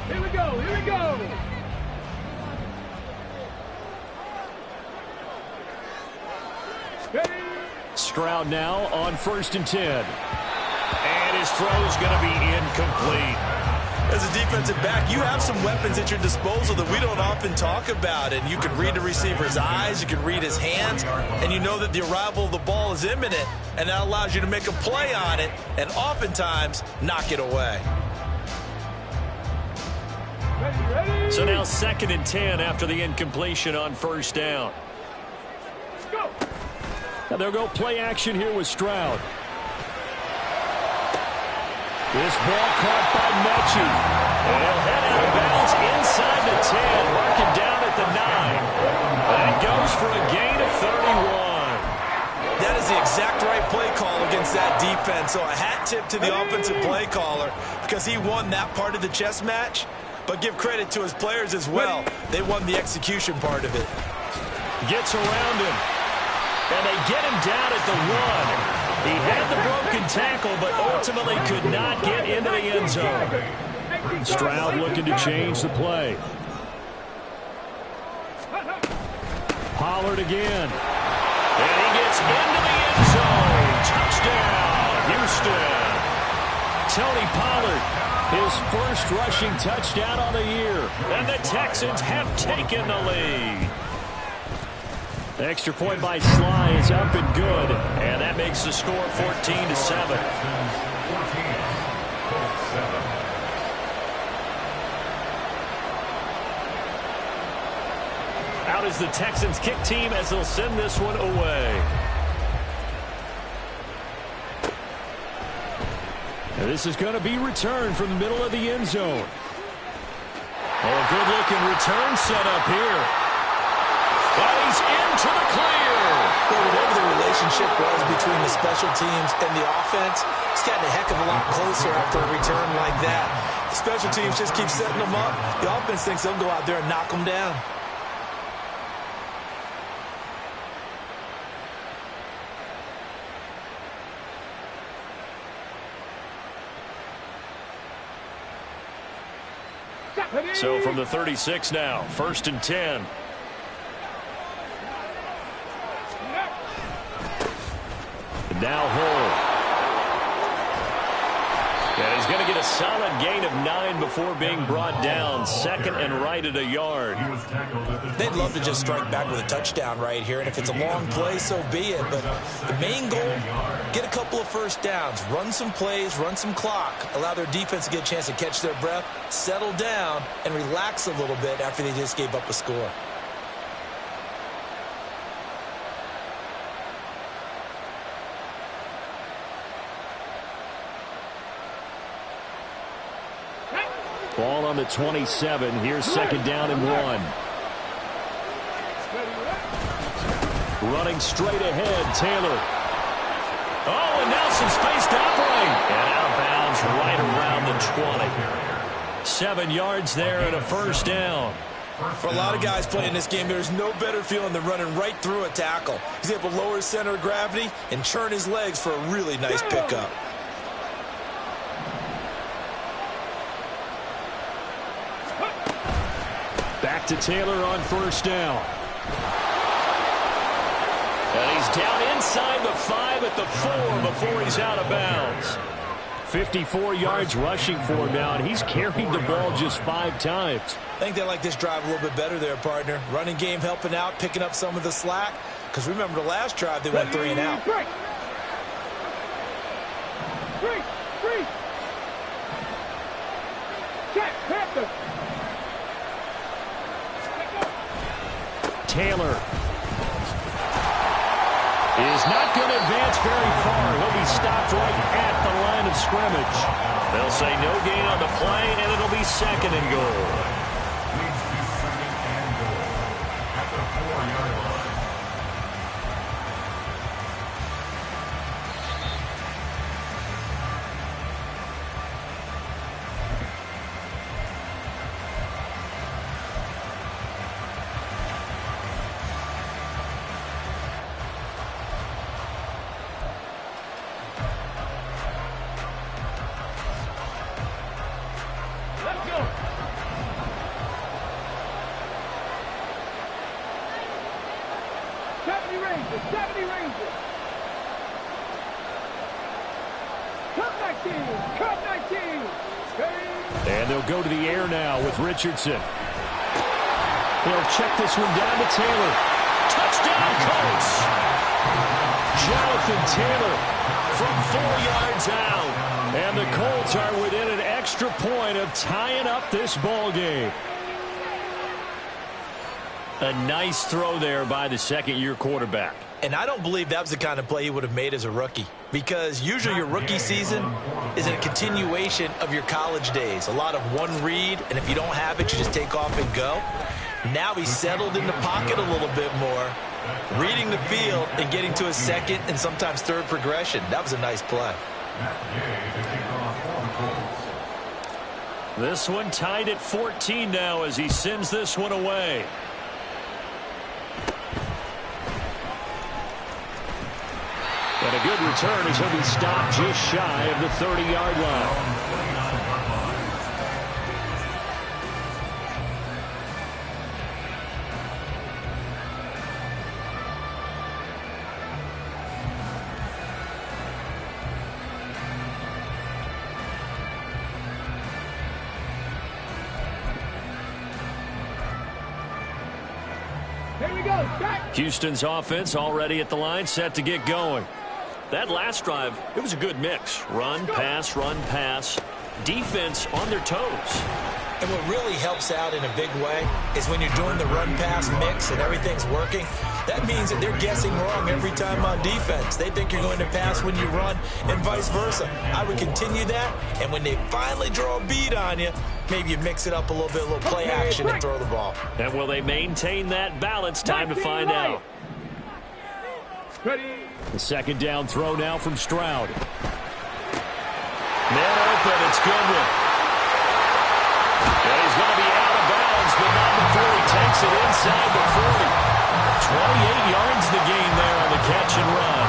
Here we go, here we go. Stroud now on 1st and 10. And his throw's going to be incomplete. As a defensive back, you have some weapons at your disposal that we don't often talk about. And you can read the receiver's eyes, you can read his hands, and you know that the arrival of the ball is imminent, and that allows you to make a play on it and oftentimes knock it away. So now 2nd and 10 after the incompletion on 1st down. Go. Now they'll go play action here with Stroud. This ball caught by Mechie. And he'll head out of bounds inside the 10, marking down at the 9. And it goes for a gain of 31. That is the exact right play call against that defense. So a hat tip to the offensive play caller because he won that part of the chess match. But give credit to his players as well. They won the execution part of it. Gets around him. And they get him down at the 1. He had the broken tackle, but ultimately could not get into the end zone. Stroud looking to change the play. Pollard again. And he gets into the end zone. Touchdown, Houston. Tony Pollard, his first rushing touchdown on the year. And the Texans have taken the lead. The extra point by Sly is up and good. And that makes the score 14-7. Out is the Texans kick team as they'll send this one away. And this is going to be returned from the middle of the end zone. Oh, good-looking return set up here. And he's into the clear. Well, whatever the relationship was between the special teams and the offense, it's gotten a heck of a lot closer after a return like that. The special teams just keep setting them up. The offense thinks they'll go out there and knock them down. So from the 36 now, 1st and 10. Now Hull. And he's going to get a solid gain of 9 before being brought down. 2nd and right at a yard. They'd love to just strike back with a touchdown right here. And if it's a long play, so be it. But the main goal, get a couple of first downs. Run some plays, run some clock. Allow their defense to get a chance to catch their breath, settle down, and relax a little bit after they just gave up a score. Ball on the 27. Here's 2nd down and 1. Running straight ahead, Taylor. Oh, and now some space to operate. And out of bounds right around the 20. 7 yards there and a first down. For a lot of guys playing this game, there's no better feeling than running right through a tackle. He's able to lower his center of gravity and churn his legs for a really nice pickup. Back to Taylor on 1st down. And he's down inside the 5 at the 4 before he's out of bounds. 54 yards rushing for him now, and he's carried the ball just 5 times. I think they like this drive a little bit better there, partner. Running game helping out, picking up some of the slack. Because remember the last drive, they went 3 and out. Three. Check, Panther. Taylor is not going to advance very far. He'll be stopped right at the line of scrimmage. They'll say no gain on the play, and it'll be 2nd and goal. Leads to 2nd and goal at the 4-yard line. Let's go. 70 Rangers. Cup 19. And they'll go to the air now with Richardson. He'll check this one down to Taylor. Touchdown, Colts! Jonathan Taylor from 4 yards out. And the Colts are within an extra point of tying up this ball game. A nice throw there by the 2nd-year quarterback. And I don't believe that was the kind of play he would have made as a rookie. because usually your rookie season is a continuation of your college days. A lot of one read, and if you don't have it, you just take off and go. Now he's settled in the pocket a little bit more, reading the field and getting to his second and sometimes third progression. That was a nice play. This one tied at 14 now as he sends this one away. And a good return as he'll be stopped just shy of the 30-yard line. Here we go. Houston's offense already at the line, set to get going. That last drive, it was a good mix. Run, pass, defense on their toes. And what really helps out in a big way is when you're doing the run-pass mix and everything's working, that means that they're guessing wrong every time on defense. They think you're going to pass when you run and vice versa. I would continue that, and when they finally draw a beat on you, maybe you mix it up a little bit, a little play action and throw the ball. And will they maintain that balance? Time to find out. Ready. The second down throw now from Stroud. Man open, it's Goodwin. And he's going to be out of bounds, but not before he takes it inside the 40. 28 yards the gain there on the catch and run.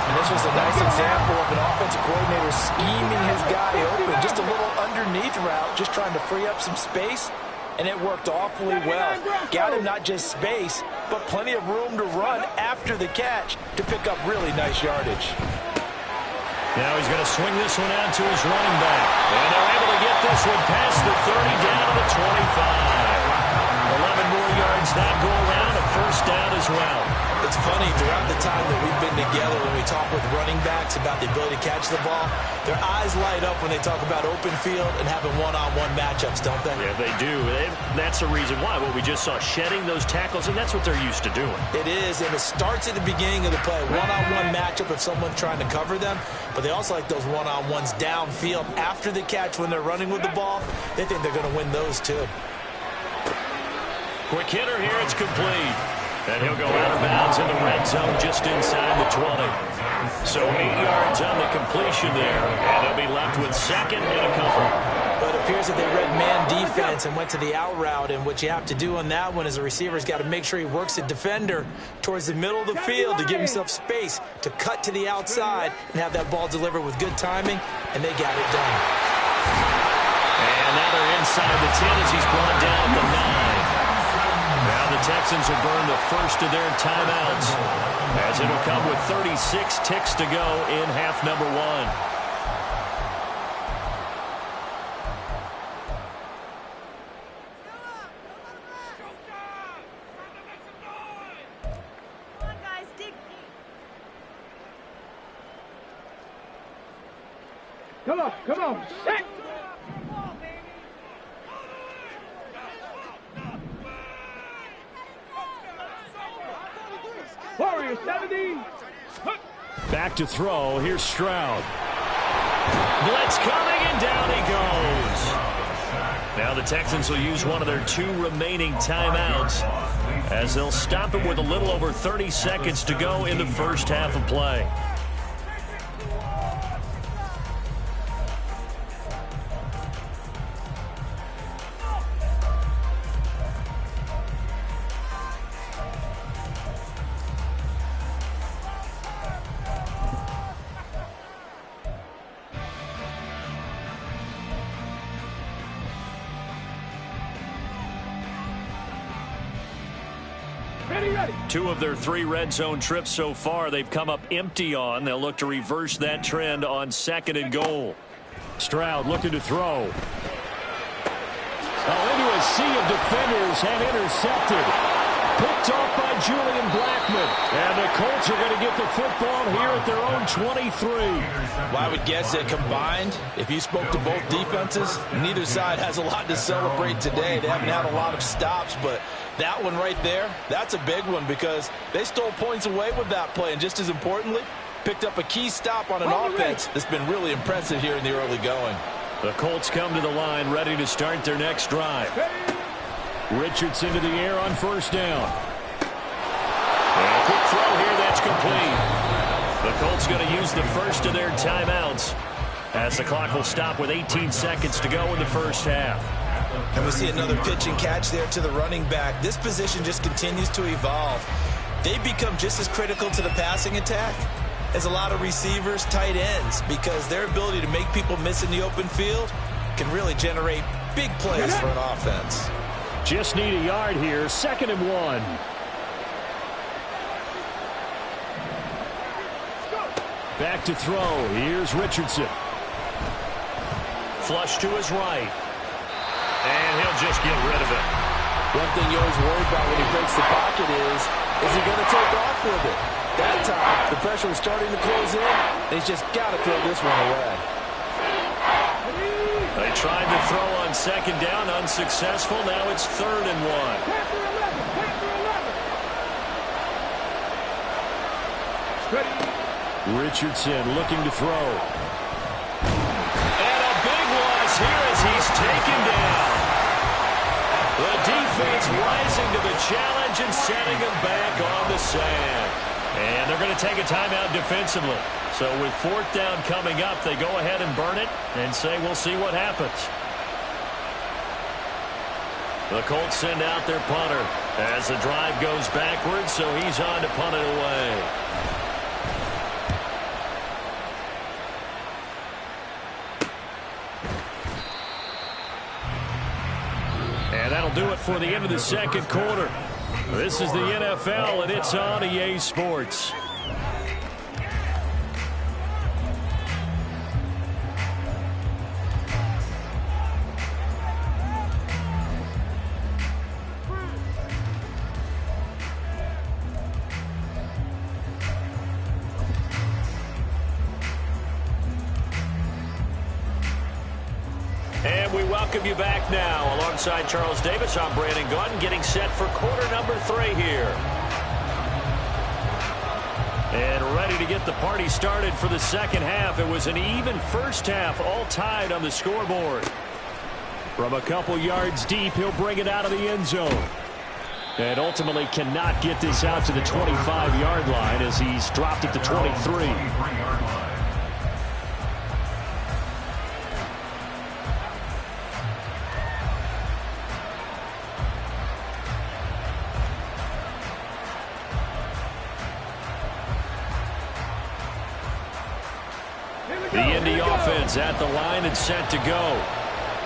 And this was a nice example of an offensive coordinator scheming his guy open. Just a little underneath route, just trying to free up some space. And it worked awfully well. Got him not just space, but plenty of room to run after the catch to pick up really nice yardage. Now he's going to swing this one out to his running back. And they're able to get this one past the 30 down to the 25. 11 more yards that go around, a first down as well. It's funny, throughout the time that we've been together, when we talk with running backs about the ability to catch the ball, their eyes light up when they talk about open field and having one-on-one matchups, don't they? Yeah, they do. That's the reason why. Well, we just saw shedding those tackles, and that's what they're used to doing. It is, and it starts at the beginning of the play. One-on-one matchup if someone's trying to cover them, but they also like those one-on-ones downfield after the catch when they're running with the ball. They think they're going to win those, too. Quick hitter here, it's complete. And he'll go out of bounds in the red zone just inside the 20. So 8 yards on the completion there, and they'll be left with second and a couple. But it appears that they read man defense and went to the out route, and what you have to do on that one is a receiver's got to make sure he works the defender towards the middle of the field to give himself space to cut to the outside and have that ball delivered with good timing, and they got it done. And now they're inside the 10 as he's brought down at the 9. Now the Texans will burn the first of their timeouts as it'll come with 36 ticks to go in half number 1. Come on, set! Warrior 70. Back to throw. Here's Stroud. Blitz coming, and down he goes. Now the Texans will use one of their 2 remaining timeouts as they'll stop him with a little over 30 seconds to go in the first half of play. Ready. 2 of their 3 red zone trips so far they've come up empty on. They'll look to reverse that trend on 2nd and goal. Stroud looking to throw. Into a sea of defenders and intercepted. Picked off by Julian Blackman. And the Colts are going to get the football here at their own 23. Well, I would guess that combined, if you spoke to both defenses, neither side has a lot to celebrate today. They haven't had a lot of stops, but that one right there, that's a big one because they stole points away with that play. And just as importantly, Picked up a key stop on an offense that's been really impressive here in the early going. The Colts come to the line ready to start their next drive. Richardson to the air on first down. And a quick throw here that's complete. The Colts going to use the first of their timeouts as the clock will stop with 18 seconds to go in the first half. And we see another pitch and catch there to the running back. This position just continues to evolve. They become just as critical to the passing attack as a lot of receivers, tight ends, because their ability to make people miss in the open field can really generate big plays for an offense. Just need a yard here, 2nd and 1. Back to throw. Here's Richardson. Flush to his right. And he'll just get rid of it. One thing you always worry about when he breaks the pocket is he going to take off with it? That time, the pressure was starting to close in. He's just got to throw this one away. They tried to throw on 2nd down, unsuccessful. Now it's 3rd and 1. Richardson looking to throw. And a big loss here as he's taken down. The defense rising to the challenge and setting him back on the sand. And they're going to take a timeout defensively. So with 4th down coming up, they go ahead and burn it and say we'll see what happens. The Colts send out their punter as the drive goes backwards, so he's on to punt it away. And that'll do it for the end of the 2nd quarter. This is the NFL, and it's on EA Sports. And we welcome you back now. Alongside Charles Davis, I'm Brandon Gunn, getting set for quarter number 3 here. And ready to get the party started for the 2nd half. It was an even first half, all tied on the scoreboard. From a couple yards deep, he'll bring it out of the end zone. And ultimately cannot get this out to the 25-yard line as he's dropped at the 23. The Indy offense at the line and set to go.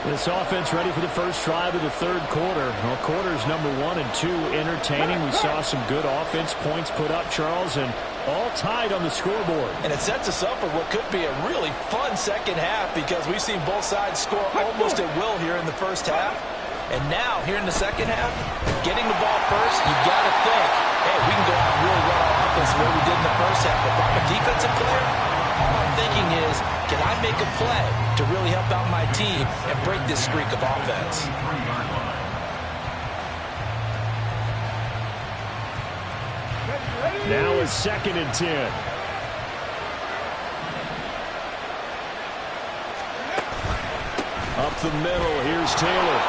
This offense ready for the first drive of the 3rd quarter. Well, quarters number 1 and 2 entertaining. We saw some good offense points put up, Charles, and all tied on the scoreboard. And it sets us up for what could be a really fun 2nd half because we've seen both sides score almost at will here in the first half. And now, here in the 2nd half, getting the ball first, you got to think, hey, we can go out and really run our offense the way we did in the first half. But if I'm a defensive player, all I'm thinking is, can I make a play to really help out my team and break this streak of offense? Now it's 2nd and 10. Up the middle, here's Taylor.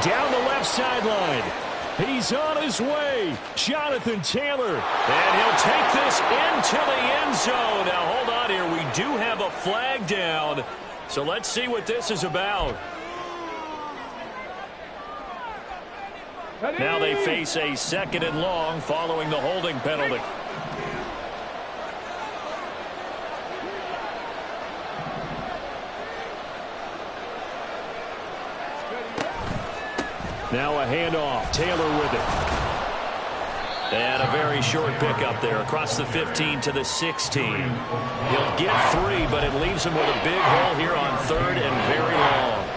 Down the left sideline. He's on his way. Jonathan Taylor. And he'll take this into the end zone. Now, hold on here. We do have a flag down. So let's see what this is about. Now they face a 2nd and long following the holding penalty. Now a handoff. Taylor with it. And a very short pickup there across the 15 to the 16. He'll get 3, but it leaves him with a big hole here on 3rd and very long.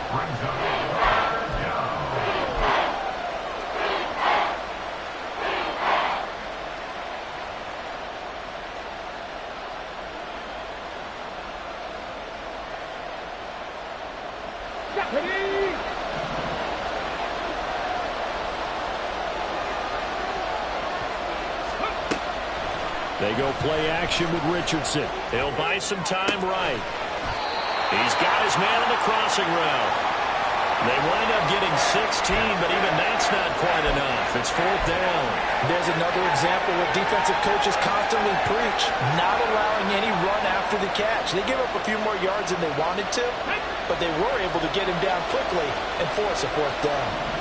They go play action with Richardson. He'll buy some time right. He's got his man on the crossing route. They wind up getting 16, but even that's not quite enough. It's 4th down. There's another example where defensive coaches constantly preach, not allowing any run after the catch. They gave up a few more yards than they wanted to, but they were able to get him down quickly and force a 4th down.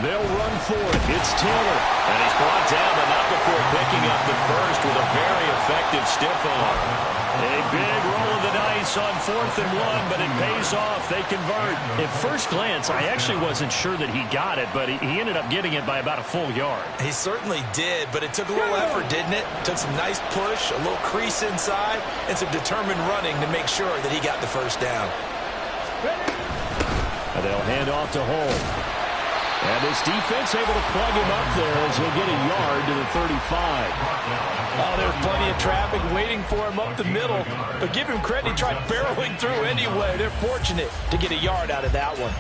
They'll run for it. It's Taylor. And he's brought down, but not before picking up the first with a very effective stiff arm. A big roll of the dice on 4th and 1, but it pays off. They convert. At first glance, I actually wasn't sure that he got it, but he ended up getting it by about a full yard. He certainly did, but it took a little effort, didn't it? Took some nice push, a little crease inside, and some determined running to make sure that he got the first down. And they'll hand off to Hull. And this defense able to plug him up there as he'll get a yard to the 35. Oh, there's plenty of traffic waiting for him up the middle. But give him credit, he tried barreling through anyway. They're fortunate to get a yard out of that one.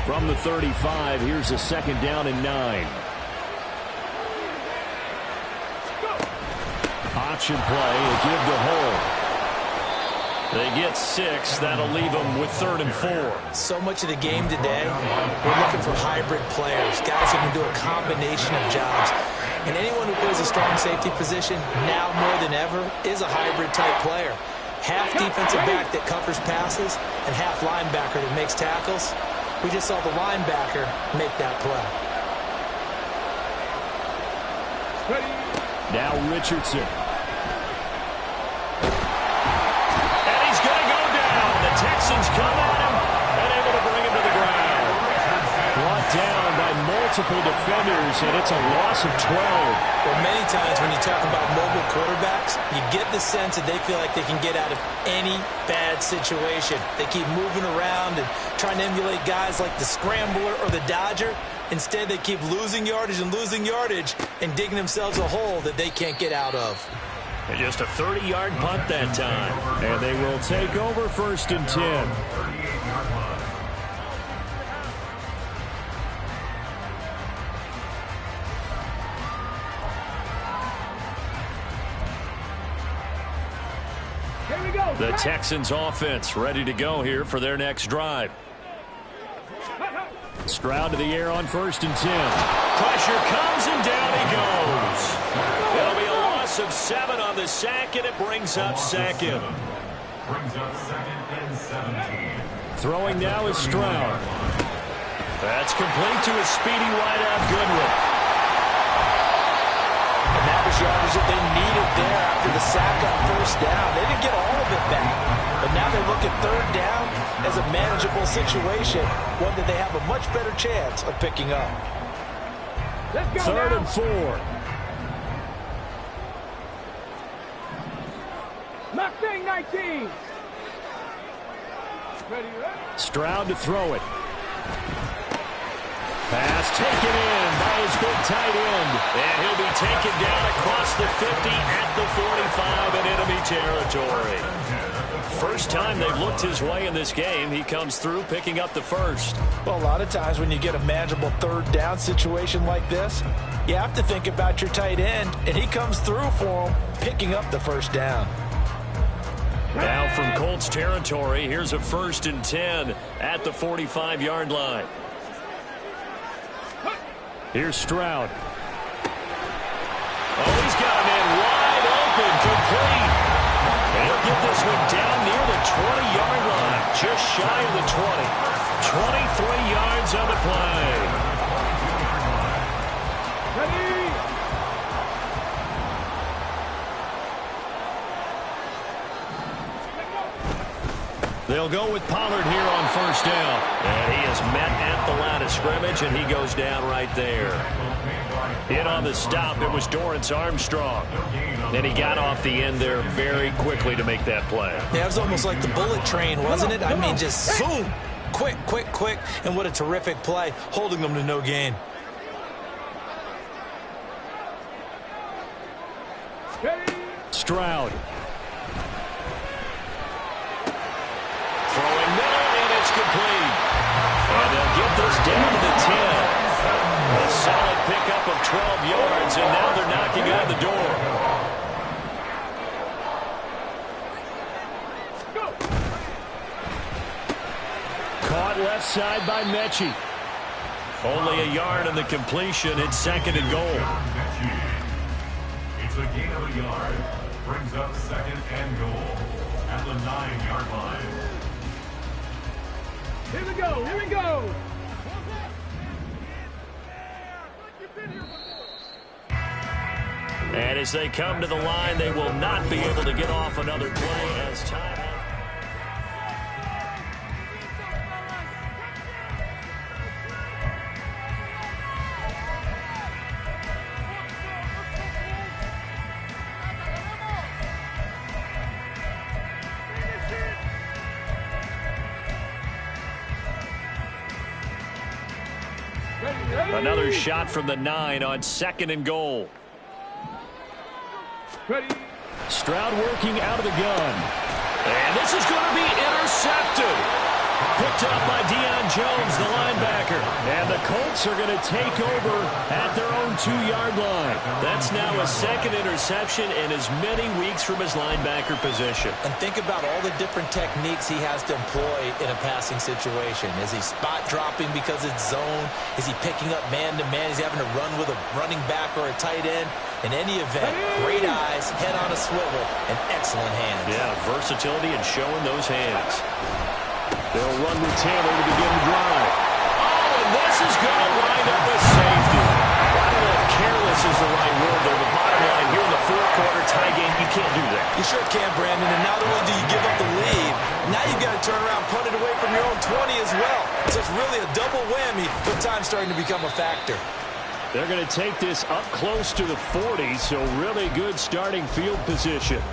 From the 35, here's a 2nd down and 9. Option play, a give to Hull. They get 6. That'll leave them with 3rd and 4. So much of the game today, we're looking for hybrid players, guys who can do a combination of jobs. And anyone who plays a strong safety position, now more than ever, is a hybrid-type player. Half defensive back that covers passes and half linebacker that makes tackles. We just saw the linebacker make that play. Now Richardson. Texans come at him and able to bring him to the ground. Brought down by multiple defenders, and it's a loss of 12. Well, many times when you talk about mobile quarterbacks, you get the sense that they feel like they can get out of any bad situation. They keep moving around and trying to emulate guys like the Scrambler or the Dodger. Instead, they keep losing yardage and digging themselves a hole that they can't get out of. And just a 30-yard punt that time. And they will take over 1st and 10. Here we go. The Texans offense ready to go here for their next drive. Stroud to the air on 1st and 10. Pressure comes and down he goes. It'll be a loss of 7 on the sack, and it brings up 2nd. Brings up 2nd and 17. Throwing now is Stroud. That's complete to a speedy wideout Goodwin. And that was yardage that they needed there after the sack on 1st down. They didn't get all of it back. But now they look at 3rd down as a manageable situation, one that they have a much better chance of picking up. Let's go 3rd now. and 4. Mustang 19. Ready, ready. Stroud to throw it. Pass taken in by his big tight end. And he'll be taken down across the 50 at the 45 in enemy territory. First time they've looked his way in this game. He comes through picking up the first. Well, a lot of times when you get a manageable 3rd down situation like this, you have to think about your tight end, and he comes through for him, picking up the 1st down. Now from Colts territory, here's a 1st and 10 at the 45-yard line. Here's Stroud. Oh, he's got a man wide open, complete. And he'll get this one down near the 20-yard line, just shy of the 20. 23 yards on the play. Ready. They'll go with Pollard here on 1st down. And he is met at the line of scrimmage, and he goes down right there. In on the stop, it was Dorrance Armstrong. And he got off the end there very quickly to make that play. Yeah, it was almost like the bullet train, wasn't it? I mean, just boom, quick, quick, quick. And what a terrific play, holding them to no gain. Stroud. Throwing middle, and it's complete. And they'll get this down to the 10. 12 yards, and now they're knocking on the door. Caught left side by Mechie. Only a yard on the completion. It's 2nd and goal. It's a gain of a yard. Brings up 2nd and goal at the 9-yard line. Here we go. Here we go. And as they come to the line, they will not be able to get off another play as time. Another shot from the 9 on 2nd and goal. Ready. Stroud working out of the gun. And this is going to be intercepted. Picked up by Deion Jones, the linebacker. And the Colts are going to take over at their own 2-yard line. That's now a 2nd interception in as many weeks from his linebacker position. And think about all the different techniques he has to employ in a passing situation. Is he spot dropping because it's zone? Is he picking up man-to-man? Is he having to run with a running back or a tight end? In any event, great eyes, head on a swivel, and excellent hands. Yeah, versatility and showing those hands. They'll run with Taylor to begin the drive. Oh, and this is going to wind up a safety. I don't know if careless is the right word there. The bottom line here in the 4th quarter tie game, you can't do that. You sure can, Brandon. And not only do you give up the lead, now you've got to turn around, punt it away from your own 20 as well. So it's really a double whammy, but time's starting to become a factor. They're going to take this up close to the 40, so really good starting field position.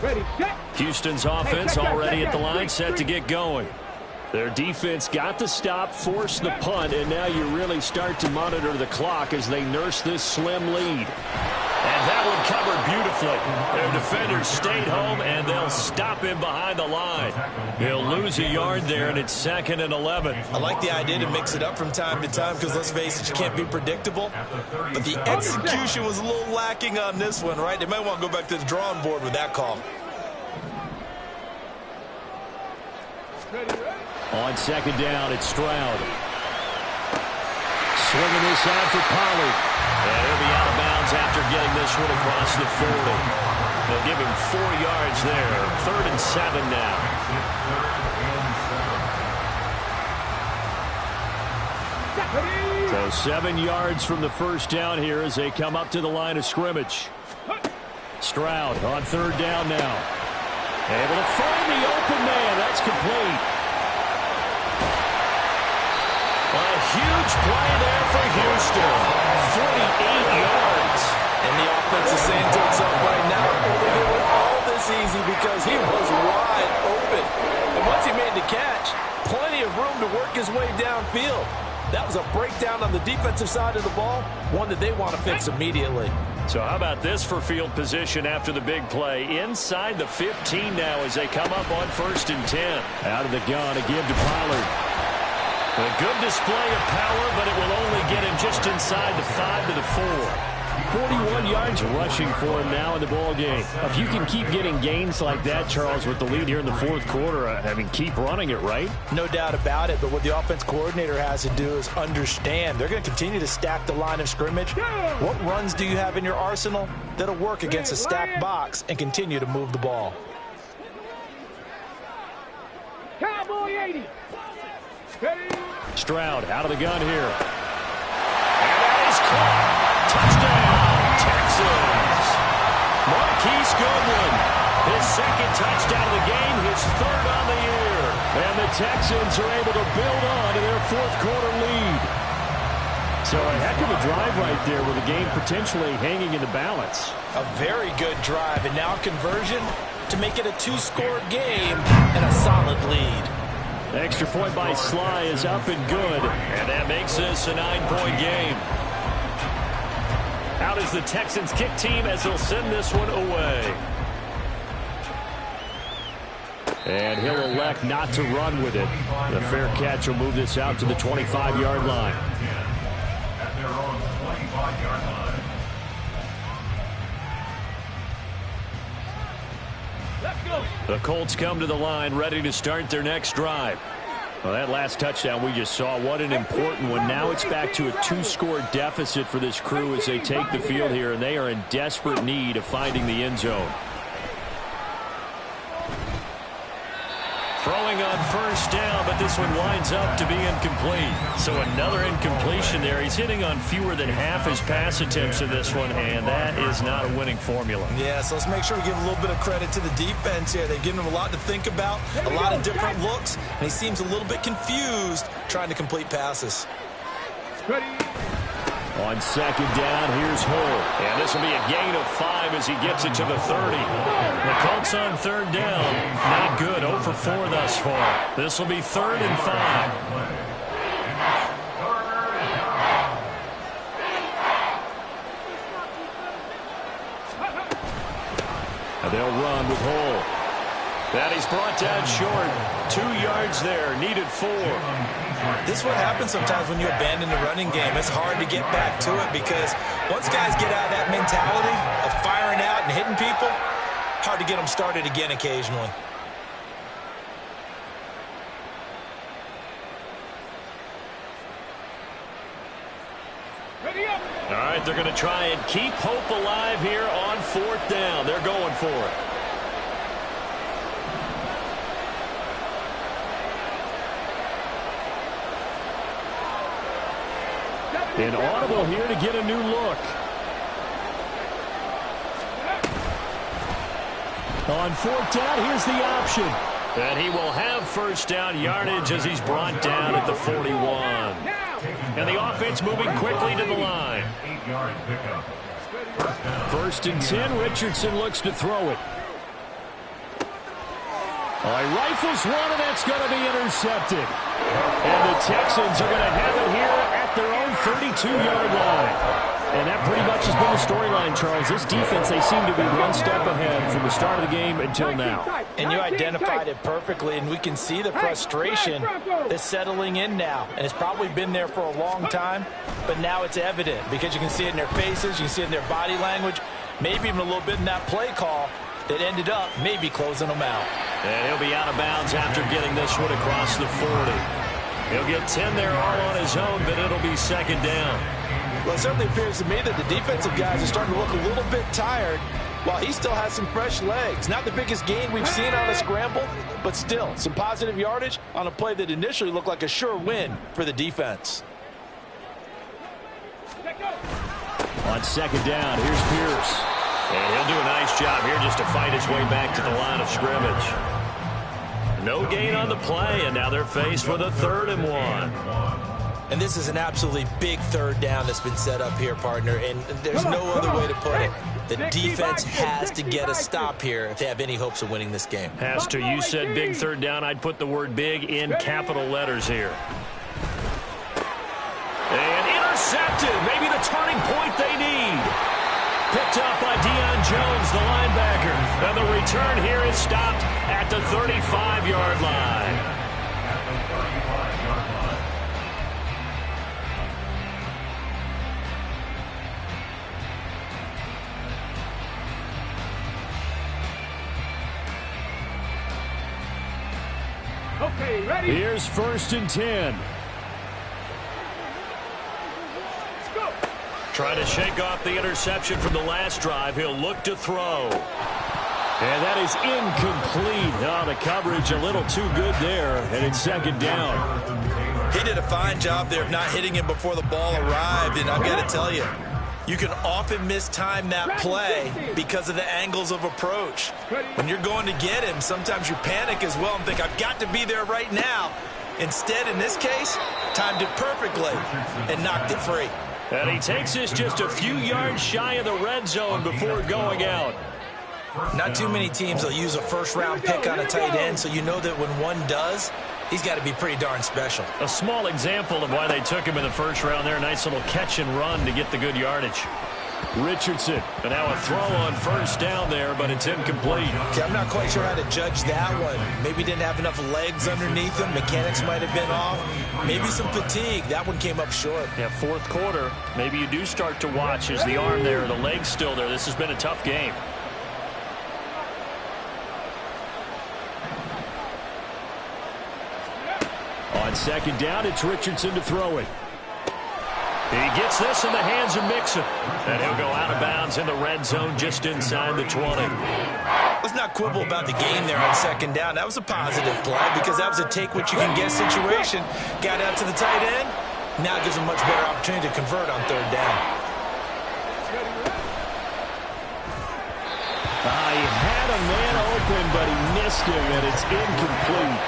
Ready, set. Houston's offense already at the line, set to get going. Their defense got the stop, forced the punt, and now you really start to monitor the clock as they nurse this slim lead. And that one covered beautifully. Their defenders stayed home, and they'll stop him behind the line. He'll lose a yard there, and it's 2nd and 11. I like the idea to mix it up from time to time because, let's face it, you can't be predictable. But the execution was a little lacking on this one, right? They might want to go back to the drawing board with that call. On 2nd down, it's Stroud. Swinging this out for Pollard. And he'll be out of bounds after getting this one across the 40. They'll give him 4 yards there. 3rd and 7 now. So 7 yards from the first down here as they come up to the line of scrimmage. Stroud on 3rd down now. Able to find the open man. That's complete. A huge play there for Houston. 48 yards. And the offense is saying to itself right now, we're doing all this easy because he was wide open. And once he made the catch, plenty of room to work his way downfield. That was a breakdown on the defensive side of the ball, one that they want to fix immediately. So how about this for field position after the big play? Inside the 15 now as they come up on 1st and 10. Out of the gun, a give to Pollard. A good display of power, but it will only get him just inside the 5 to the 4. 41 yards rushing for him now in the ball game. If you can keep getting gains like that, Charles, with the lead here in the 4th quarter, I mean, keep running it, right? No doubt about it, but what the offense coordinator has to do is understand they're going to continue to stack the line of scrimmage. What runs do you have in your arsenal that'll work against a stacked box and continue to move the ball? Cowboy 80. Ready. Stroud out of the gun here. And that is caught. Touchdown, Texans. Marquise Goodwin, his 2nd touchdown of the game, his 3rd on the year. And the Texans are able to build on to their 4th quarter lead. So a heck of a drive right there with the game potentially hanging in the balance. A very good drive, and now conversion to make it a 2-score game and a solid lead. Extra point by Sly is up and good, and that makes this a 9-point game. Out is the Texans kick team as they'll send this one away. And he'll elect not to run with it. The fair catch will move this out to the 25-yard line. At their own 25-yard line. Let's go. The Colts come to the line ready to start their next drive. Well, that last touchdown we just saw, what an important one. Now it's back to a 2-score deficit for this crew as they take the field here, and they are in desperate need of finding the end zone. Throwing on first down, but this one winds up to be incomplete. So another incompletion there. He's hitting on fewer than half his pass attempts in this one, and that is not a winning formula. Yeah, so let's make sure we give a little bit of credit to the defense here. They've given him a lot to think about, a lot of different looks, and he seems a little bit confused trying to complete passes. Ready. On second down, here's Hull. And this will be a gain of 5 as he gets it to the 30. The Colts on third down. Not good. 0 for 4 thus far. This will be 3rd and 5. And they'll run with Hull. That he's brought down short. 2 yards there. Needed 4. This is what happens sometimes when you abandon the running game. It's hard to get back to it because once guys get out of that mentality of firing out and hitting people, hard to get them started again occasionally. Ready up. All right, they're going to try and keep hope alive here on 4th down. They're going for it. Inaudible here to get a new look. On 4th down, here's the option. And he will have first down yardage as he's brought down at the 41. And the offense moving quickly to the line. 8-yard pickup. 1st and 10, Richardson looks to throw it. He rifles one, and that's going to be intercepted. And the Texans are going to have it here at their own 32-yard line. And that pretty much has been the storyline, Charles. This defense, they seem to be one step ahead from the start of the game until now. And you identified it perfectly, and we can see the frustration that's settling in now. And it's probably been there for a long time, but now it's evident because you can see it in their faces, you can see it in their body language, maybe even a little bit in that play call that ended up maybe closing them out. And he'll be out of bounds after getting this one across the 40. He'll get 10 there all on his own, but it'll be 2nd down. Well, it certainly appears to me that the defensive guys are starting to look a little bit tired while he still has some fresh legs. Not the biggest gain we've seen on a scramble, but still some positive yardage on a play that initially looked like a sure win for the defense. On 2nd down, here's Pierce. And he'll do a nice job here just to fight his way back to the line of scrimmage. No gain on the play, and now they're faced with a 3rd and 1. And this is an absolutely big 3rd down that's been set up here, partner, and there's no other way to put it. The defense has to get a stop here if they have any hopes of winning this game. Has to. You said big 3rd down. I'd put the word big in capital letters here. And intercepted. Maybe the turning point they need. Picked up by Deion Jones, the linebacker. And the return here is stopped at the 35-yard line. Okay, ready? Here's 1st and 10. Let's go. Trying to shake off the interception from the last drive. He'll look to throw. And that is incomplete. Oh, the coverage a little too good there, and it's 2nd down. He did a fine job there of not hitting him before the ball arrived, and I've got to tell you, you can often mistime that play because of the angles of approach. When you're going to get him, sometimes you panic as well and think, I've got to be there right now. Instead, in this case, timed it perfectly and knocked it free. And he takes this just a few yards shy of the red zone before going out. Not too many teams will use a 1st-round pick on a tight end, so you know that when one does, he's got to be pretty darn special. A small example of why they took him in the 1st round there. Nice little catch and run to get the good yardage. Richardson. And now a throw on first down there, but it's incomplete. Okay, I'm not quite sure how to judge that one. Maybe didn't have enough legs underneath him. Mechanics might have been off. Maybe some fatigue. That one came up short. Yeah, fourth quarter. Maybe you do start to watch as the arm there, the leg's still there. This has been a tough game. On second down, it's Richardson to throw it. He gets this in the hands of Mixon. And he'll go out of bounds in the red zone just inside the 20. Let's not quibble about the game there on second down. That was a positive play because that was a take-what-you-can-get situation. Got out to the tight end. Now gives him much better opportunity to convert on third down. He had a man open, but he missed him, and it's incomplete.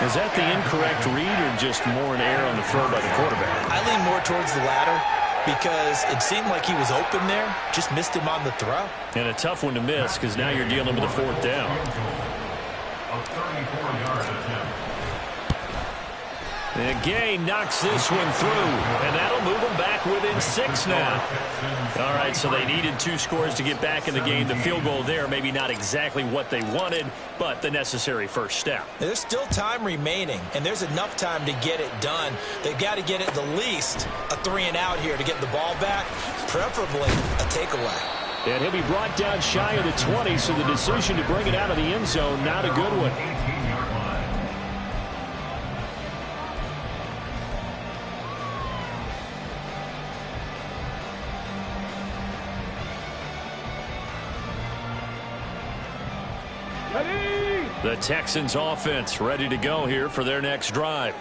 Is that the incorrect read or just more an error on the throw by the quarterback? I lean more towards the latter because it seemed like he was open there, just missed him on the throw. And a tough one to miss because now you're dealing with a fourth down. A 34-yard attempt. And Gay knocks this one through, and that'll move them back within 6 now. All right, so they needed 2 scores to get back in the game. The field goal there, maybe not exactly what they wanted, but the necessary first step. There's still time remaining, and there's enough time to get it done. They've got to get at the least a 3-and-out here to get the ball back, preferably a takeaway. And he'll be brought down shy of the 20, so the decision to bring it out of the end zone, not a good one. 18-yard line. The Texans offense ready to go here for their next drive.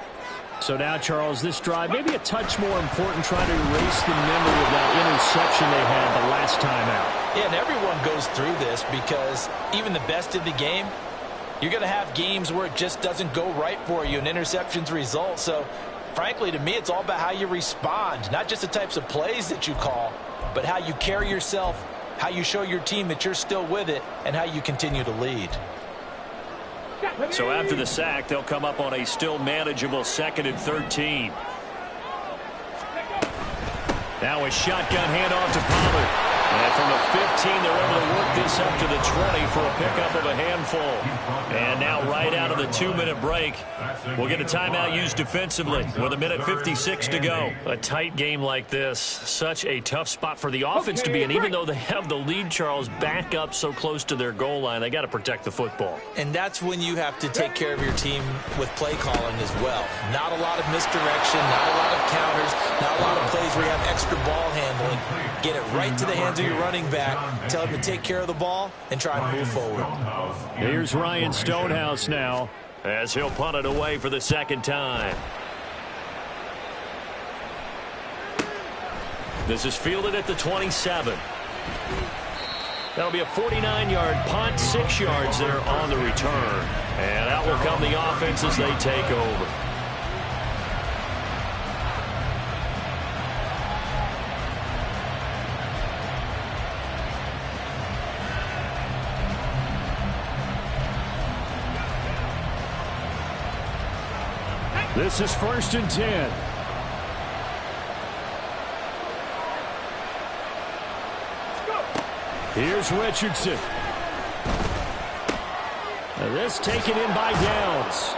So now, Charles, this drive maybe a touch more important, trying to erase the memory of that interception they had the last time out. Yeah, and everyone goes through this because even the best in the game, you're going to have games where it just doesn't go right for you and interceptions result. So, frankly, to me, it's all about how you respond, not just the types of plays that you call, but how you carry yourself, how you show your team that you're still with it, and how you continue to lead. So after the sack, they'll come up on a still manageable 2nd and 13. Now a shotgun handoff to Pollard. And from the 15, they're able to work this up to the 20 for a pickup of a handful. And now right out of the 2-minute break, we'll get a timeout used defensively with 1:56 to go. A tight game like this, such a tough spot for the offense to be in. Even though they have the lead, Charles, back up so close to their goal line, they got to protect the football. And that's when you have to take care of your team with play calling as well. Not a lot of misdirection, not a lot of counters, not a lot of plays where you have extra ball handling. Get it right to the hands of your running back, tell him to take care of the ball, and try and move forward. Here's Ryan Stonehouse now, as he'll punt it away for the 2nd time. This is fielded at the 27. That'll be a 49-yard punt, 6 yards there on the return. And out will come the offense as they take over. This is 1st and 10. Here's Richardson. Now this taken in by Downs.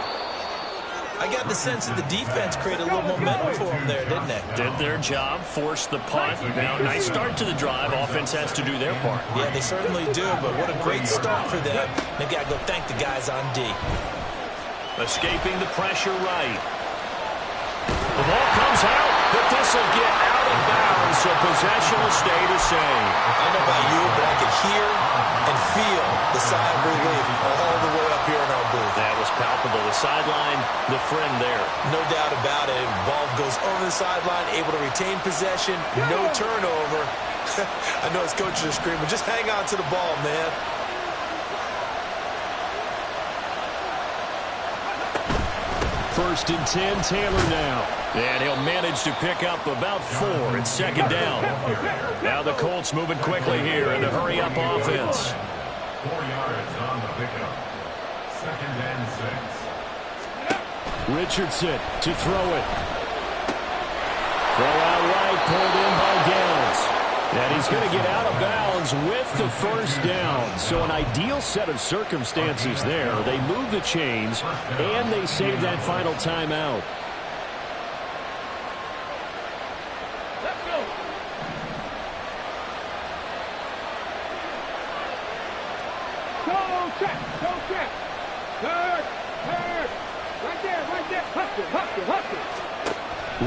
I got the sense that the defense created a little momentum for them there, didn't they? Did their job, forced the punt. Now, nice start to the drive. Offense has to do their part. Yeah, they certainly do, but what a great start for them. They've got to go thank the guys on D. Escaping the pressure right. The ball comes out, but this will get out of bounds, so possession will stay the same. I don't know about you, but I could hear and feel the sigh of relief all the way up here in our booth. That was palpable. The sideline, the friend there. No doubt about it. Ball goes over the sideline, able to retain possession, no turnover. I know his coaches are screaming, just hang on to the ball, man. First and 10, Taylor now. And he'll manage to pick up about 4. It's 2nd down. Now the Colts moving quickly here in the hurry-up offense. 4 yards on the pickup. 2nd and 6. Richardson to throw it. Throw out right, pulled in by Downs. And he's going to get out of bounds with the first down. So an ideal set of circumstances there. They move the chains, and they save that final timeout. Let's go. Go check. Go check. Third. Third. Right there. Right there. Hustle. Hustle. Hustle.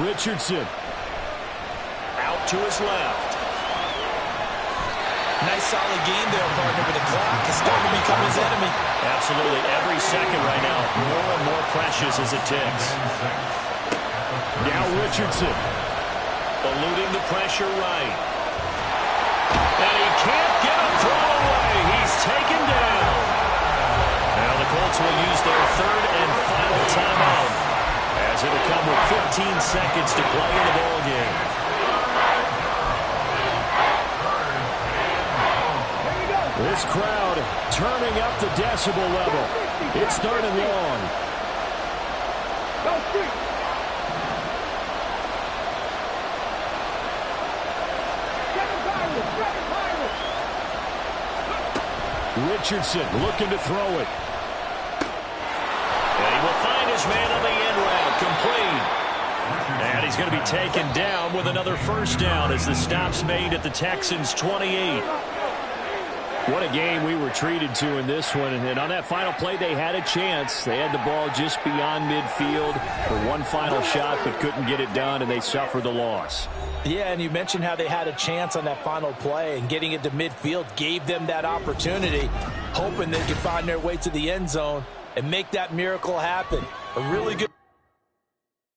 Richardson. Out to his left. Nice solid game there, partner, but the clock is starting to become his enemy. Absolutely. Every second right now, more and more precious as it ticks. Now Richardson. Eluding the pressure right. And he can't get a throw away. He's taken down. Now the Colts will use their third and final timeout, as it'll come with 15 seconds to play in the ballgame. This crowd turning up the decibel level. It's third and long. Go street. Richardson looking to throw it. And he will find his man on the end route, complete. And he's going to be taken down with another first down as the stop's made at the Texans' 28. What a game we were treated to in this one. And on that final play, they had a chance. They had the ball just beyond midfield for one final shot, but couldn't get it done, and they suffered the loss. Yeah, and you mentioned how they had a chance on that final play, and getting it to midfield gave them that opportunity, hoping they could find their way to the end zone and make that miracle happen. A really good